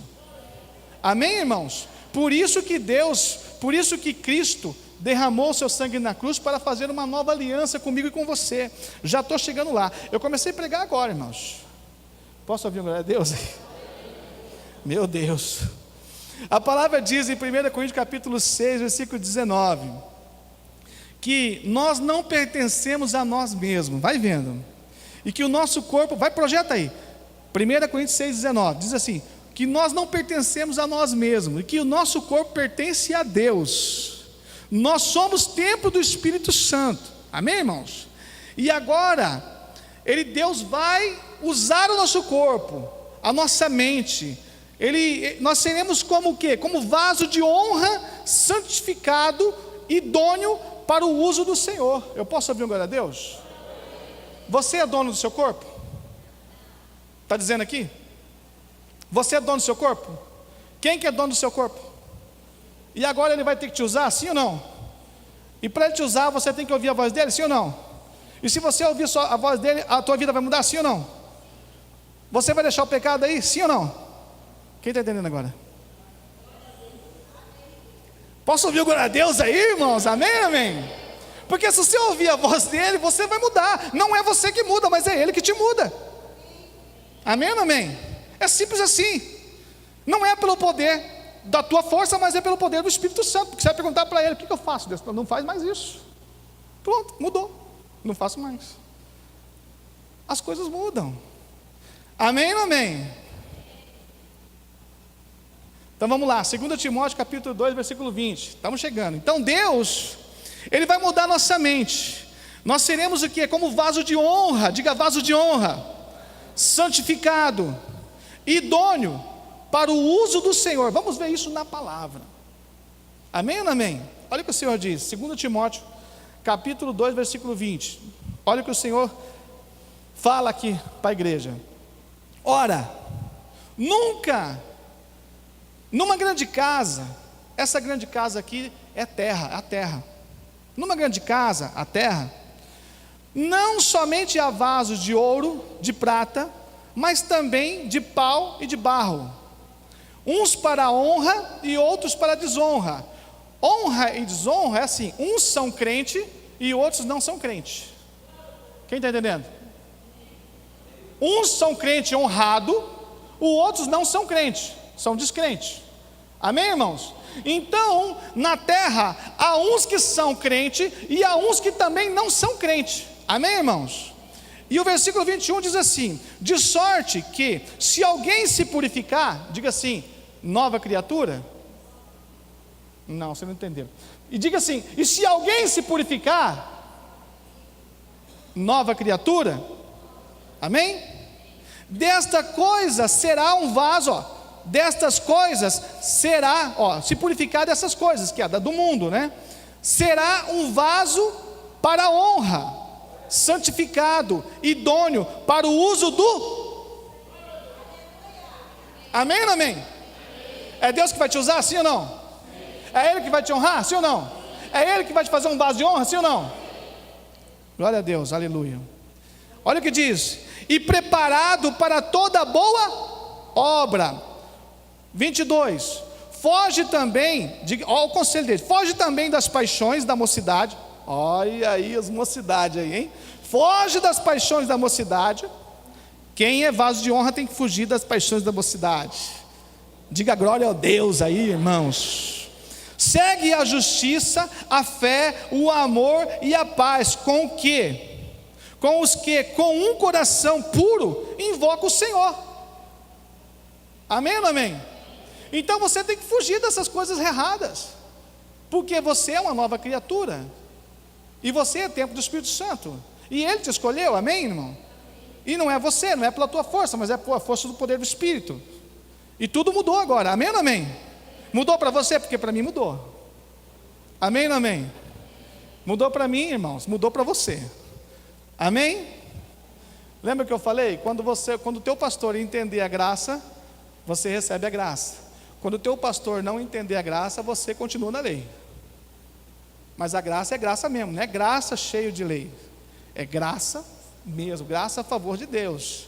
Amém, irmãos? Por isso que Cristo derramou o seu sangue na cruz para fazer uma nova aliança comigo e com você. Já estou chegando lá. Eu comecei a pregar agora, irmãos. Posso ouvir glória a Deus? Meu Deus. A palavra diz em 1 Coríntios capítulo 6, versículo 19, que nós não pertencemos a nós mesmos. Vai vendo. E que o nosso corpo, projeta aí, 1 Coríntios 6, 19, diz assim: que nós não pertencemos a nós mesmos, e que o nosso corpo pertence a Deus. Nós somos templo do Espírito Santo. Amém, irmãos? E agora, Deus vai usar o nosso corpo, a nossa mente. Nós seremos como o quê? Como vaso de honra, santificado, idôneo para o uso do Senhor. Eu posso ouvir um glória a Deus? Você é dono do seu corpo? Está dizendo aqui? Você é dono do seu corpo? Quem que é dono do seu corpo? E agora ele vai ter que te usar, sim ou não? E para ele te usar, você tem que ouvir a voz dele, sim ou não? E se você ouvir só a voz dele, a tua vida vai mudar, sim ou não? Você vai deixar o pecado aí, sim ou não? Quem está entendendo agora? Posso ouvir o glória a Deus aí, irmãos? Amém, amém? Porque se você ouvir a voz dele, você vai mudar. Não é você que muda, mas é ele que te muda. Amém ou amém? É simples assim. Não é pelo poder, da tua força, mas é pelo poder do Espírito Santo. Porque você vai perguntar para ele: o que eu faço? Deus não faz mais isso. Pronto, mudou. Não faço mais. As coisas mudam. Amém ou não amém? Então vamos lá, 2 Timóteo capítulo 2, versículo 20. Estamos chegando. Então Deus, Ele vai mudar nossa mente. Nós seremos o que? Como vaso de honra. Diga: vaso de honra. Santificado, idôneo para o uso do Senhor. Vamos ver isso na palavra. Amém ou não amém? Olha o que o Senhor diz, 2 Timóteo capítulo 2, versículo 20. Olha o que o Senhor fala aqui para a igreja. Ora, nunca, numa grande casa, essa grande casa aqui é terra, a terra. Numa grande casa, a terra, não somente há vasos de ouro, de prata, mas também de pau e de barro, uns para honra e outros para desonra. Honra e desonra é assim: uns são crentes e outros não são crentes. Quem está entendendo? Uns são crentes honrados, os outros não são crentes, são descrentes. Amém, irmãos? Então, na terra, há uns que são crentes e há uns que também não são crentes. Amém, irmãos? E o versículo 21 diz assim: de sorte que, se alguém se purificar, diga assim, nova criatura. Não, você não entendeu. E diga assim: e se alguém se purificar, nova criatura. Amém? Desta coisa será um vaso, ó. Destas coisas será, ó, se purificar dessas coisas, que é do mundo, né? Será um vaso para honra, santificado, idôneo para o uso do... Amém ou não amém? É Deus que vai te usar, sim ou não? É Ele que vai te honrar, sim ou não? É Ele que vai te fazer um vaso de honra, sim ou não? Glória a Deus, aleluia. Olha o que diz: e preparado para toda boa obra. 22, foge também, olha o conselho dele, foge também das paixões da mocidade. Olha aí as mocidades aí, hein? Foge das paixões da mocidade. Quem é vaso de honra tem que fugir das paixões da mocidade. Diga glória a Deus aí, irmãos. Segue a justiça, a fé, o amor e a paz, com os que com um coração puro invocam o Senhor. Amém ou não amém? Então você tem que fugir dessas coisas erradas, porque você é uma nova criatura, e você é templo do Espírito Santo, e Ele te escolheu, amém, irmão? E não é você, não é pela tua força, mas é pela força do poder do Espírito. E tudo mudou agora, amém ou não amém? Mudou para você, porque para mim mudou. Amém ou não amém? Mudou para mim, irmãos, mudou para você. Amém? Lembra que eu falei? Quando o teu pastor entender a graça, você recebe a graça. Quando o teu pastor não entender a graça, você continua na lei. Mas a graça é graça mesmo, não é graça cheio de lei. É graça mesmo, graça a favor de Deus.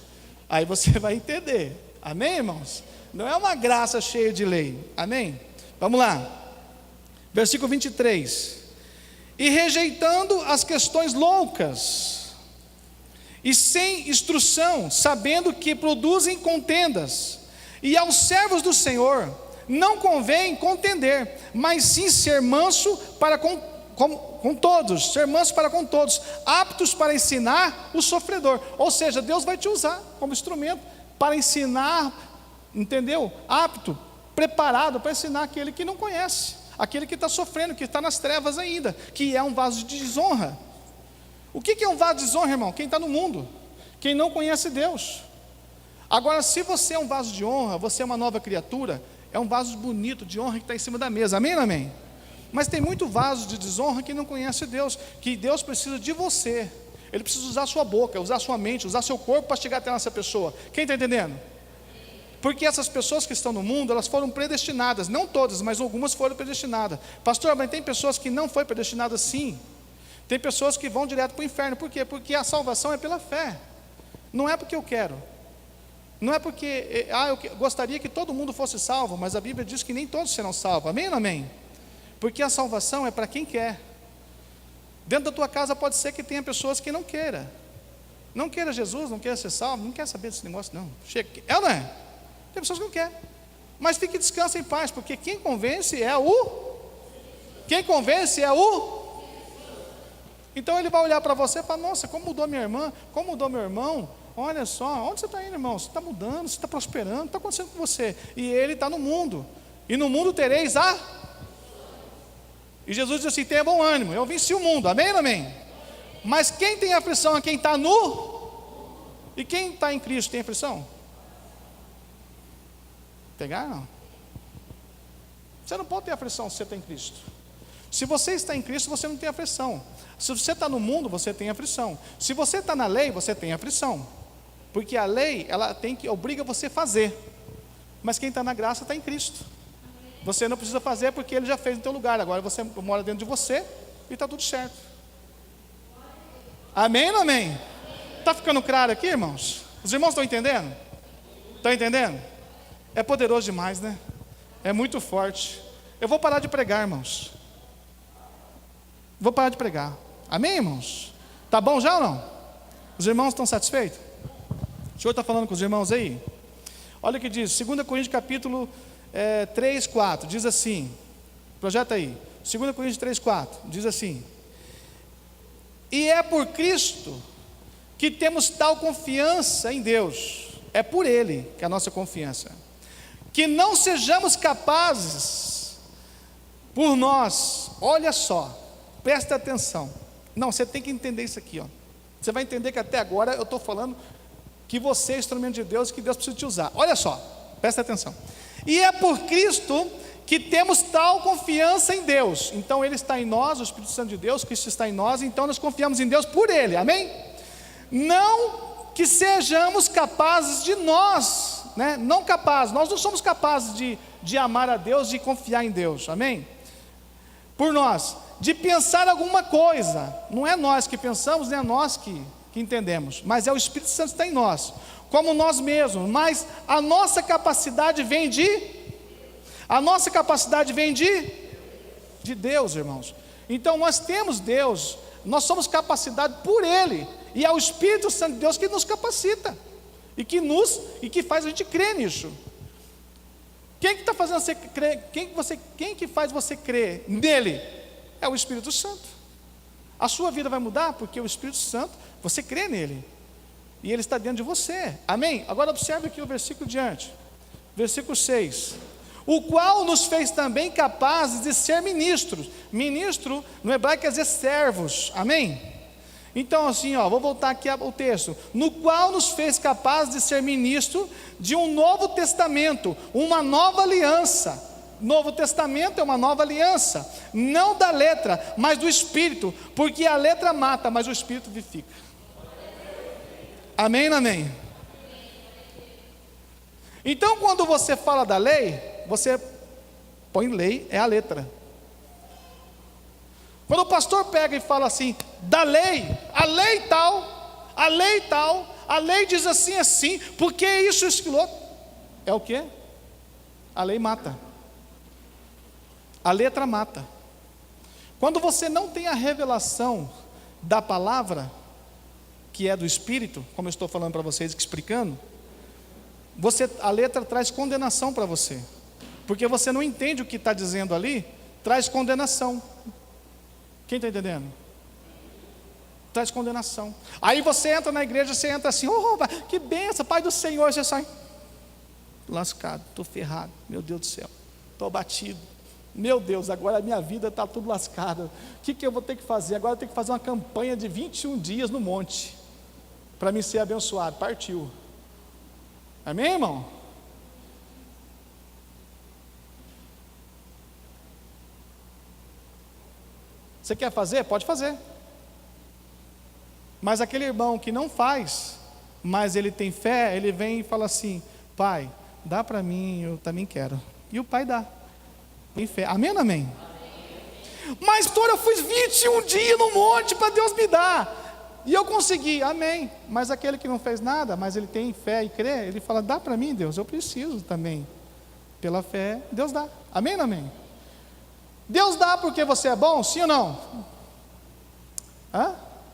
Aí você vai entender. Amém, irmãos? Não é uma graça cheia de lei. Amém? Vamos lá. Versículo 23. E rejeitando as questões loucas, e sem instrução, sabendo que produzem contendas, e aos servos do Senhor não convém contender, mas sim ser manso para com todos, ser manso para com todos, aptos para ensinar o sofredor. Ou seja, Deus vai te usar como instrumento para ensinar, entendeu? Apto, preparado para ensinar aquele que não conhece, aquele que está sofrendo, que está nas trevas ainda, que é um vaso de desonra. O que é um vaso de desonra, irmão? Quem está no mundo, quem não conhece Deus. Agora, se você é um vaso de honra, você é uma nova criatura, é um vaso bonito de honra que está em cima da mesa, amém ou amém? Mas tem muito vaso de desonra que não conhece Deus, que Deus precisa de você. Ele precisa usar a sua boca, usar a sua mente, usar seu corpo para chegar até essa pessoa. Quem está entendendo? Porque essas pessoas que estão no mundo, elas foram predestinadas, não todas, mas algumas foram predestinadas. Pastor, mas tem pessoas que não foram predestinadas sim. Tem pessoas que vão direto para o inferno. Por quê? Porque a salvação é pela fé. Não é porque eu quero. Não é porque, eu gostaria que todo mundo fosse salvo, mas a Bíblia diz que nem todos serão salvos. Amém ou não amém? Porque a salvação é para quem quer. Dentro da tua casa pode ser que tenha pessoas que não queira Jesus, não queira ser salvo, não quer saber desse negócio não. Chega. É ou não é? Tem pessoas que não querem. Mas fique descansa em paz, porque quem convence é Quem convence é Então ele vai olhar para você e falar: nossa, como mudou minha irmã, como mudou meu irmão. Olha só, onde você está indo, irmão? Você está mudando, você está prosperando, o que está acontecendo com você? E ele está no mundo, e no mundo tereis E Jesus diz assim: tenha bom ânimo, eu venci o mundo, amém ou amém? Mas quem tem aflição é quem está E quem está em Cristo tem aflição? Pegar não. Você não pode ter aflição se você está em Cristo. Se você está em Cristo, você não tem aflição. Se você está no mundo, você tem aflição. Se você está na lei, você tem aflição. Porque a lei, ela obriga você a fazer. Mas quem está na graça está em Cristo. Você não precisa fazer porque Ele já fez no teu lugar. Agora você mora dentro de você e está tudo certo. Amém ou amém? Está ficando claro aqui, irmãos? Os irmãos estão entendendo? Estão entendendo? É poderoso demais, né? É muito forte. Eu vou parar de pregar, irmãos. Vou parar de pregar. Amém, irmãos? Tá bom já ou não? Os irmãos estão satisfeitos? O senhor está falando com os irmãos aí? Olha o que diz, 2 Coríntios capítulo 3, 4, diz assim, projeta aí, 2 Coríntios 3, 4, diz assim: e é por Cristo que temos tal confiança em Deus, é por Ele que é a nossa confiança, que não sejamos capazes por nós, olha só, presta atenção, não, você tem que entender isso aqui, ó. Você vai entender que até agora eu estou falando que você é instrumento de Deus, que Deus precisa te usar. Olha só, presta atenção. E é por Cristo que temos tal confiança em Deus. Então Ele está em nós, o Espírito Santo de Deus, Cristo está em nós, então nós confiamos em Deus por Ele, amém? Não que sejamos capazes de nós, né? Não capazes, nós não somos capazes de amar a Deus, de confiar em Deus, amém? Por nós, de pensar alguma coisa, não é nós que pensamos, nem é nós que entendemos, mas é o Espírito Santo que está em nós, como nós mesmos, mas a nossa capacidade vem de Deus, irmãos. Então nós temos Deus, nós somos capacitados por Ele, e é o Espírito Santo de Deus que nos capacita, e que faz a gente crer nisso. Quem que está fazendo você crer? Quem que faz você crer nele? É o Espírito Santo. A sua vida vai mudar porque o Espírito Santo, você crê nele, e ele está dentro de você, amém? Agora observe aqui o versículo diante, versículo 6, o qual nos fez também capazes de ser ministros. Ministro no hebraico quer dizer servos, amém? Então assim, vou voltar aqui ao texto, no qual nos fez capazes de ser ministro de um novo testamento, uma nova aliança. Novo Testamento é uma nova aliança, não da letra, mas do Espírito, porque a letra mata, mas o Espírito vivifica. Amém ou amém? Então quando você fala da lei, você põe lei, é a letra. Quando o pastor pega e fala assim, da lei, a lei tal, a lei diz assim, assim, porque isso, aquilo, é o que? A lei mata. A letra mata. Quando você não tem a revelação da palavra, que é do Espírito, como eu estou falando para vocês, explicando, a letra traz condenação para você, porque você não entende o que está dizendo ali, traz condenação. Quem está entendendo? Traz condenação. Aí você entra na igreja, você entra assim, que benção, Pai do Senhor, você sai lascado, estou ferrado, meu Deus do céu, estou abatido. Meu Deus, agora a minha vida está tudo lascada. O que eu vou ter que fazer? Agora eu tenho que fazer uma campanha de 21 dias no monte, para me ser abençoado. Partiu. Amém, irmão? Você quer fazer? Pode fazer. Mas aquele irmão que não faz, mas ele tem fé, ele vem e fala assim, Pai, dá para mim, eu também quero. E o Pai dá. Em fé. Amém ou amém? Mas pastor, eu fui 21 dias no monte para Deus me dar, e eu consegui, amém. Mas aquele que não fez nada, mas ele tem fé e crê, ele fala, dá para mim Deus, eu preciso também. Pela fé, Deus dá, amém ou amém? Deus dá porque você é bom, sim ou não?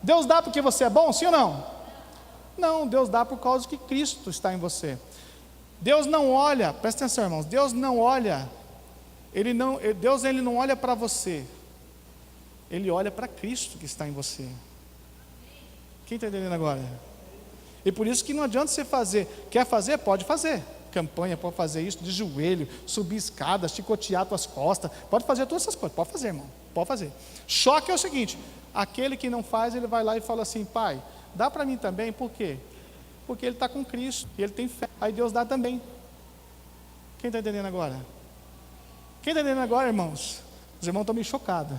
Deus dá porque você é bom, sim ou não? Não, Deus dá por causa que Cristo está em você. Deus não olha, presta atenção, irmãos, Deus não olha, Deus ele não olha para você, Ele olha para Cristo que está em você. Quem está entendendo agora? E por isso que não adianta você fazer, quer fazer? Pode fazer, campanha, pode fazer isso de joelho, subir escadas, chicotear tuas costas, pode fazer todas essas coisas, pode fazer, irmão, pode fazer. Só que é o seguinte, aquele que não faz, ele vai lá e fala assim: Pai, dá para mim também, por quê? Porque ele está com Cristo, e ele tem fé, aí Deus dá também. Quem está entendendo agora? Quem está entendendo agora, irmãos? Os irmãos estão meio chocados.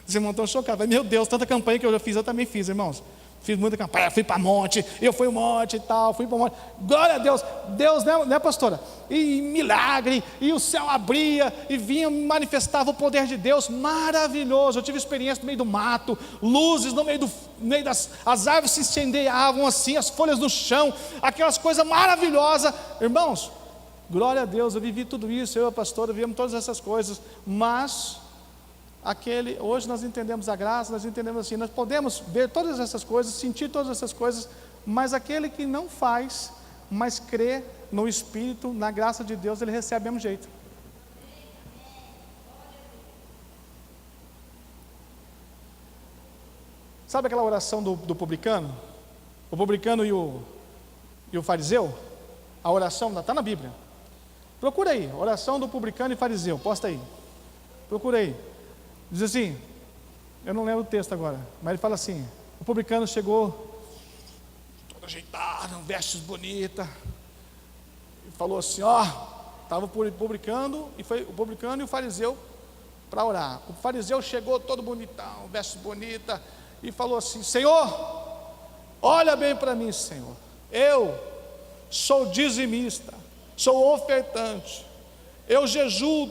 Os irmãos estão chocados, meu Deus, tanta campanha que eu já fiz, eu também fiz, irmãos. Fiz muita campanha, fui para monte, eu fui monte e tal, fui para monte. Glória a Deus, Deus, né, pastora? E milagre, e o céu abria, e vinha, manifestava o poder de Deus, maravilhoso. Eu tive experiência no meio do mato, luzes no meio das as árvores se incendiavam assim, as folhas no chão, aquelas coisas maravilhosas, irmãos. Glória a Deus, eu vivi tudo isso, eu e a pastora vivemos todas essas coisas, mas hoje nós entendemos a graça, nós entendemos assim, nós podemos ver todas essas coisas, sentir todas essas coisas, mas aquele que não faz, mas crê no Espírito, na graça de Deus, ele recebe do mesmo jeito. Sabe aquela oração do publicano? O publicano e o fariseu? A oração está na Bíblia. Procura aí, oração do publicano e fariseu, posta aí. Procura aí. Diz assim, eu não lembro o texto agora, mas ele fala assim: o publicano chegou, todo ajeitado, vestes bonitas, e falou assim, estava publicando, e foi o publicano e o fariseu para orar. O fariseu chegou todo bonitão, vestes bonitas, e falou assim: Senhor, olha bem para mim, Senhor, eu sou dizimista, sou ofertante, eu jejuo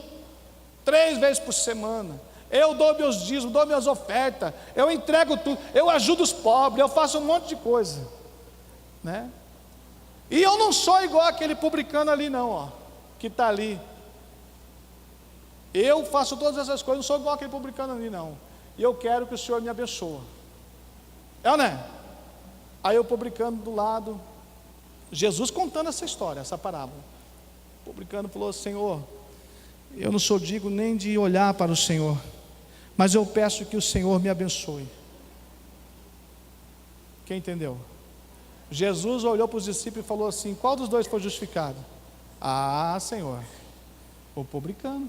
3 vezes por semana, eu dou meus dízimos, dou minhas ofertas, eu entrego tudo, eu ajudo os pobres, eu faço um monte de coisa, né? E eu não sou igual aquele publicano ali não, que está ali. Eu faço todas essas coisas, não sou igual aquele publicano ali não. E eu quero que o Senhor me abençoe. É ou não é? Aí o publicano do lado, Jesus contando essa história, essa parábola. O publicano falou: Senhor, eu não sou digno nem de olhar para o Senhor, mas eu peço que o Senhor me abençoe. Quem entendeu? Jesus olhou para os discípulos e falou assim: qual dos dois foi justificado? Senhor, o publicano.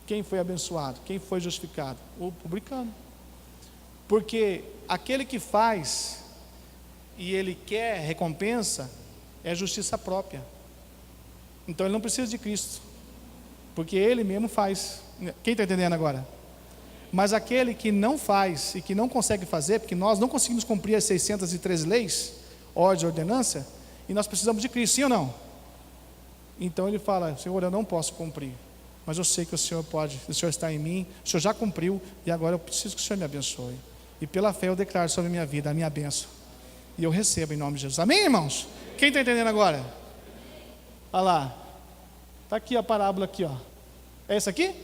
Quem foi abençoado? Quem foi justificado? O publicano. Porque aquele que faz e ele quer recompensa é justiça própria. Então ele não precisa de Cristo, porque ele mesmo faz. Quem está entendendo agora? Mas aquele que não faz e que não consegue fazer, porque nós não conseguimos cumprir as 613 leis, ordem e ordenança, e nós precisamos de Cristo, sim ou não? Então ele fala: Senhor, eu não posso cumprir, mas eu sei que o Senhor pode, o Senhor está em mim, o Senhor já cumpriu, e agora eu preciso que o Senhor me abençoe. E pela fé eu declaro sobre a minha vida, a minha bênção, e eu recebo em nome de Jesus. Amém, irmãos? Quem está entendendo agora? Olha lá, está aqui a parábola aqui, é essa aqui?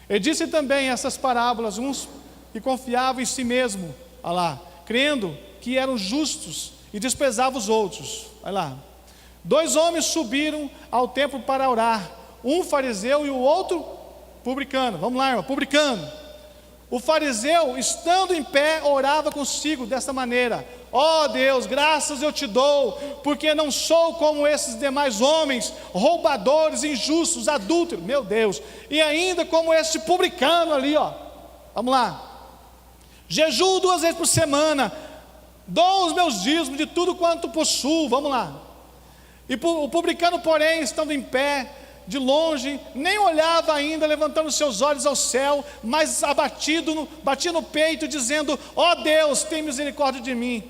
Ele disse também essas parábolas, uns que confiavam em si mesmo, olha lá, crendo que eram justos e desprezavam os outros. Olha lá, 2 homens subiram ao templo para orar, um fariseu e o outro publicano. Vamos lá, irmão, publicano. O fariseu, estando em pé, orava consigo desta maneira: ó Deus, graças eu te dou, porque não sou como esses demais homens, roubadores, injustos, adúlteros, meu Deus, e ainda como esse publicano ali, vamos lá, jejuo 2 vezes por semana, dou os meus dízimos de tudo quanto possuo, vamos lá. E o publicano, porém, estando em pé, de longe, nem olhava ainda, levantando seus olhos ao céu, mas batia no peito, dizendo: ó Deus, tem misericórdia de mim,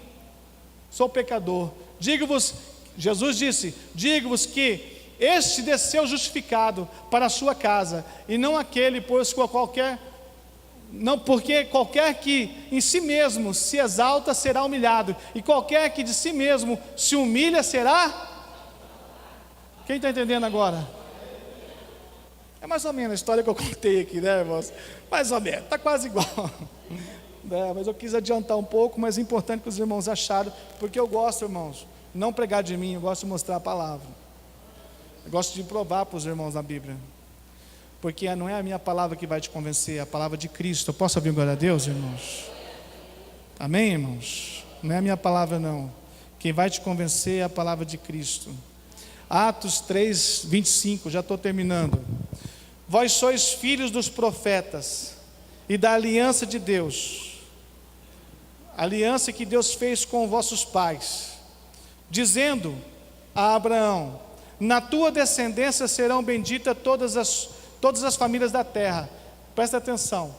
sou pecador. Digo-vos, Jesus disse, digo-vos que este desceu justificado para a sua casa, e não aquele, porque qualquer que em si mesmo se exalta será humilhado, e qualquer que de si mesmo se humilha será. Quem está entendendo agora? É mais ou menos a história que eu contei aqui, né, irmãos? Mais ou menos, está quase igual. Mas eu quis adiantar um pouco, mas é importante que os irmãos acharam, porque eu gosto, irmãos, não pregar de mim, eu gosto de mostrar a palavra. Eu gosto de provar para os irmãos na Bíblia. Porque não é a minha palavra que vai te convencer, é a palavra de Cristo. Eu posso ouvir glória a Deus, irmãos? Amém, irmãos? Não é a minha palavra, não. Quem vai te convencer é a palavra de Cristo. Atos 3, 25, já estou terminando. Vós sois filhos dos profetas e da aliança de Deus, aliança que Deus fez com vossos pais, dizendo a Abraão: na tua descendência serão benditas todas as famílias da terra. Presta atenção.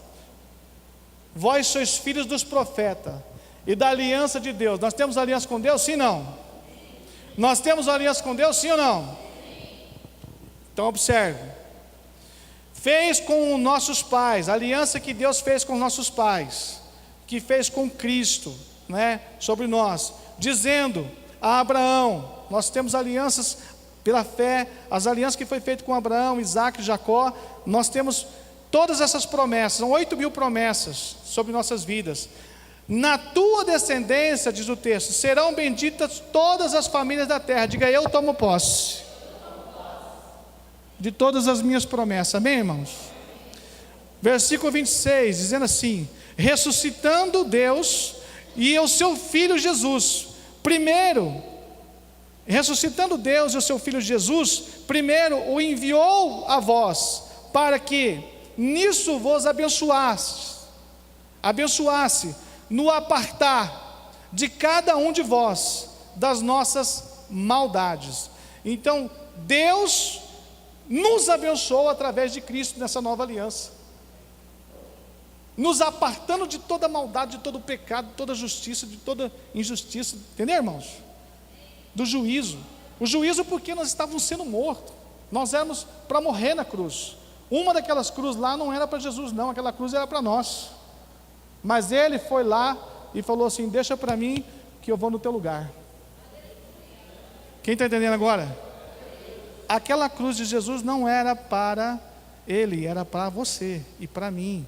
Vós sois filhos dos profetas e da aliança de Deus. Nós temos aliança com Deus? Sim ou não? Nós temos aliança com Deus? Sim ou não? Então observe. Fez com nossos pais, a aliança que Deus fez com nossos pais, que fez com Cristo, né, sobre nós, dizendo a Abraão, nós temos alianças pela fé, as alianças que foi feito com Abraão, Isaac e Jacó, nós temos todas essas promessas, são 8.000 promessas sobre nossas vidas. Na tua descendência, diz o texto, serão benditas todas as famílias da terra. Diga: eu tomo posse de todas as minhas promessas. Amém, irmãos? Versículo 26, dizendo assim: ressuscitando Deus e o seu Filho Jesus, primeiro, ressuscitando Deus e o seu Filho Jesus, primeiro o enviou a vós, para que nisso vos abençoasse, no apartar de cada um de vós das nossas maldades. Então, Deus nos abençoou através de Cristo nessa nova aliança, nos apartando de toda maldade, de todo pecado, de toda justiça, de toda injustiça, entendeu, irmãos? Do juízo. O juízo porque nós estávamos sendo mortos, nós éramos para morrer na cruz. Uma daquelas cruzes lá não era para Jesus não, aquela cruz era para nós. Mas ele foi lá e falou assim: deixa para mim que eu vou no teu lugar. Quem está entendendo agora? Aquela cruz de Jesus não era para ele, era para você e para mim.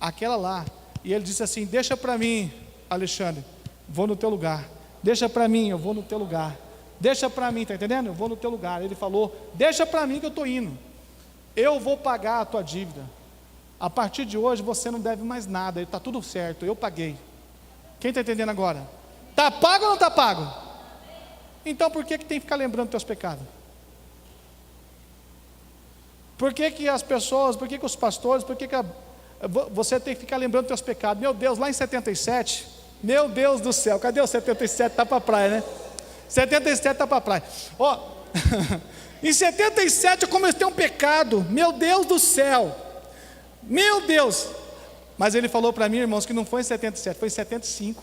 Aquela lá. E ele disse assim: deixa para mim, Alexandre, vou no teu lugar. Deixa para mim, eu vou no teu lugar. Deixa para mim, está entendendo? Eu vou no teu lugar. Ele falou: deixa para mim que eu estou indo. Eu vou pagar a tua dívida. A partir de hoje você não deve mais nada, está tudo certo, eu paguei. Quem está entendendo agora? Está pago ou não está pago? Então por que tem que ficar lembrando dos teus pecados? Por que as pessoas, por que os pastores, você tem que ficar lembrando dos teus pecados? Meu Deus, lá em 77, meu Deus do céu, cadê o 77? Está para a praia, né? 77 está para a praia. Ó, em 77 eu cometi um pecado, meu Deus do céu. Meu Deus, mas ele falou para mim, irmãos, que não foi em 77, foi em 75.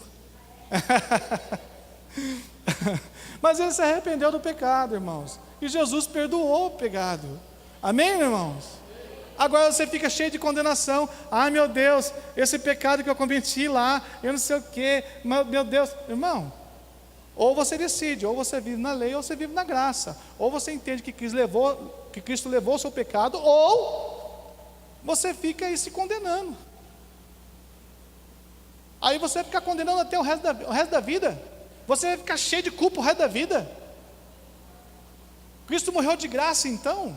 Mas ele se arrependeu do pecado, irmãos, e Jesus perdoou o pecado. Amém, irmãos? Agora você fica cheio de condenação. Ai meu Deus, esse pecado que eu cometi lá, eu não sei o que, meu Deus. Irmão, ou você decide, ou você vive na lei, ou você vive na graça. Ou você entende que Cristo levou o seu pecado, ou você fica aí se condenando. Aí você vai ficar condenando até o resto da vida. Você vai ficar cheio de culpa o resto da vida. Cristo morreu de graça então.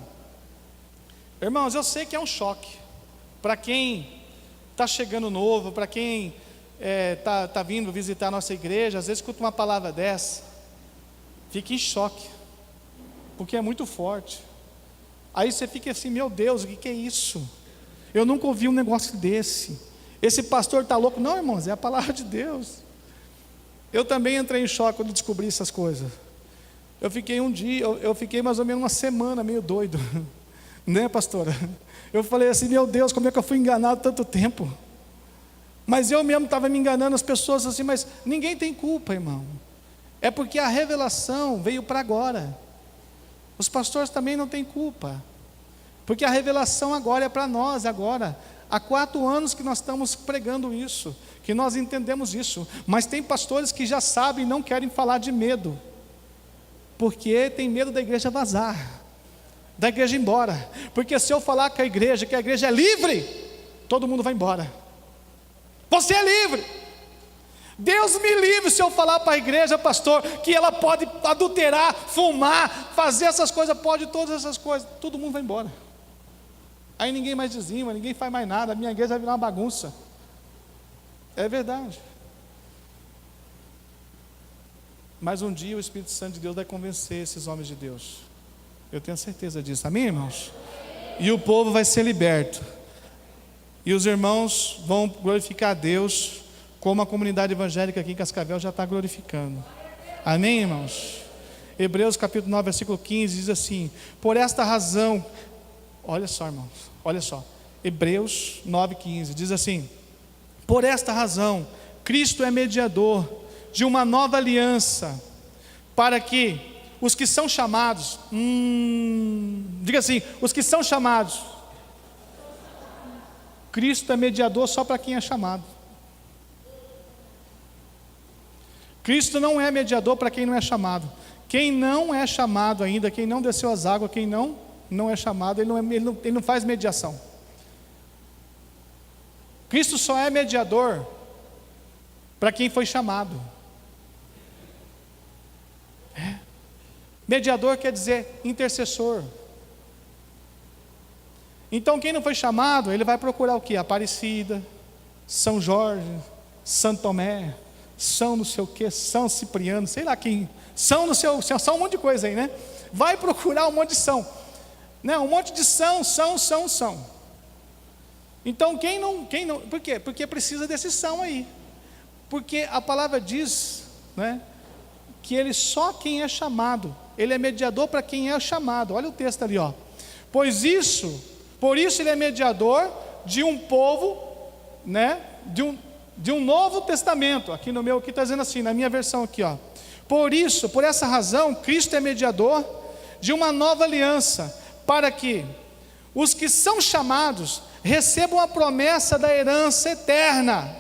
Irmãos, eu sei que é um choque para quem está chegando novo, para quem está vindo visitar a nossa igreja. Às vezes escuta uma palavra dessa, fica em choque, porque é muito forte. Aí você fica assim: meu Deus, o que é isso? Eu nunca ouvi um negócio desse. Esse pastor está louco. Não, irmãos, é a palavra de Deus. Eu também entrei em choque quando descobri essas coisas. Eu fiquei mais ou menos uma semana meio doido, né, pastora? Eu falei assim: meu Deus, como é que eu fui enganado tanto tempo? Mas eu mesmo estava me enganando, as pessoas assim, mas ninguém tem culpa, irmão. É porque a revelação veio para agora. Os pastores também não têm culpa, porque a revelação agora é para nós, agora. Há 4 anos que nós estamos pregando isso, que nós entendemos isso. Mas tem pastores que já sabem e não querem falar de medo, porque tem medo da igreja vazar, da igreja ir embora. Porque se eu falar que a igreja é livre, todo mundo vai embora. Você é livre. Deus me livre se eu falar para a igreja, pastor, que ela pode adulterar, fumar, fazer essas coisas, pode todas essas coisas. Todo mundo vai embora. Aí ninguém mais dizima, ninguém faz mais nada, a minha igreja vai virar uma bagunça. É verdade. Mas um dia o Espírito Santo de Deus vai convencer esses homens de Deus. Eu tenho certeza disso, amém, irmãos? E o povo vai ser liberto. E os irmãos vão glorificar a Deus, como a comunidade evangélica aqui em Cascavel já está glorificando. Amém, irmãos? Hebreus capítulo 9, versículo 15 diz assim: por esta razão, olha só, irmãos, olha só, Hebreus 9,15 diz assim: por esta razão, Cristo é mediador de uma nova aliança, para que os que são chamados, diga assim, os que são chamados, Cristo é mediador só para quem é chamado. Cristo não é mediador para quem não é chamado. Quem não é chamado ainda, quem não desceu as águas, quem não é chamado, ele não faz mediação. Cristo só é mediador para quem foi chamado. Mediador quer dizer intercessor. Então quem não foi chamado, ele vai procurar o que? Aparecida, São Jorge, Santo Tomé, São não sei o que, São Cipriano, sei lá quem, São um monte de coisa aí, né? Vai procurar um monte de São, né? Um monte de São. Então quem não, por quê? Porque precisa desse São aí, porque a palavra diz, né, que ele só quem é chamado, ele é mediador para quem é chamado. Olha o texto ali, ó. Por isso ele é mediador de um povo, né, de um novo testamento. Aqui no meu, aqui está dizendo assim, na minha versão aqui, ó. Por essa razão, Cristo é mediador de uma nova aliança, para que os que são chamados recebam a promessa da herança eterna.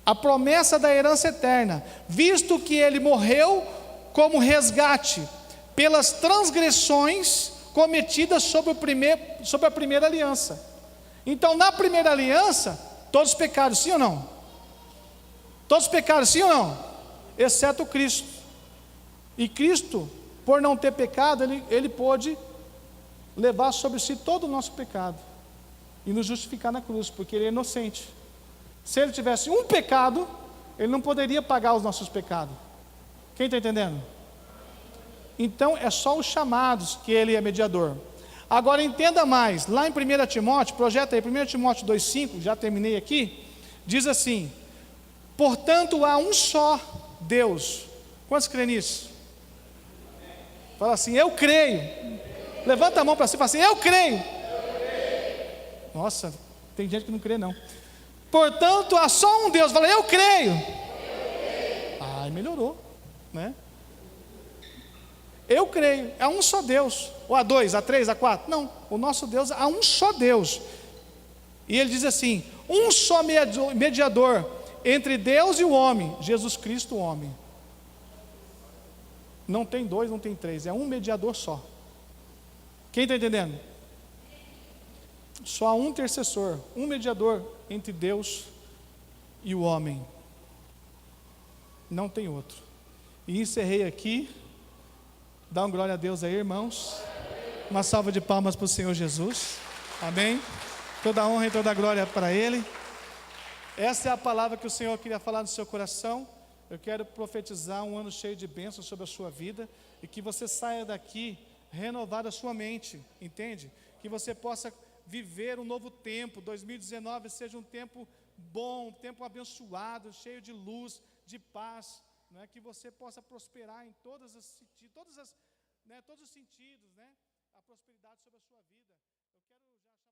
A promessa da herança eterna, visto que ele morreu como resgate pelas transgressões cometidas sobre a primeira aliança. Então, na primeira aliança, todos pecaram, sim ou não? Todos pecaram, sim ou não? Exceto Cristo. E Cristo, por não ter pecado, ele pôde levar sobre si todo o nosso pecado e nos justificar na cruz, porque ele é inocente. Se ele tivesse um pecado, ele não poderia pagar os nossos pecados. Quem está entendendo? Então é só os chamados que ele é mediador. Agora entenda mais, lá em 1 Timóteo, projeta aí, 1 Timóteo 2,5, já terminei aqui, diz assim: portanto há um só Deus. Quantos creem nisso? Fala assim, eu creio. Levanta a mão para cima e fala assim, eu creio. Nossa, tem gente que não crê não. Portanto há só um Deus. Fala, eu creio. Ai, melhorou, né? Eu creio, é um só Deus. Ou há dois, há três, há quatro? Não, o nosso Deus, há um só Deus. E ele diz assim, um só mediador entre Deus e o homem, Jesus Cristo, o homem. Não tem dois, não tem três, é um mediador só. Quem está entendendo? Só há um intercessor, um mediador entre Deus e o homem. Não tem outro. E encerrei aqui. Dá uma glória a Deus aí, irmãos. Uma salva de palmas para o Senhor Jesus. Amém. Toda a honra e toda a glória para Ele. Essa é a palavra que o Senhor queria falar no seu coração. Eu quero profetizar um ano cheio de bênçãos sobre a sua vida. E que você saia daqui renovado a sua mente. Entende? Que você possa viver um novo tempo. 2019 seja um tempo bom, um tempo abençoado, cheio de luz, de paz. Não é? Que você possa prosperar em todos os sentidos, né? A prosperidade sobre a sua vida. Eu quero já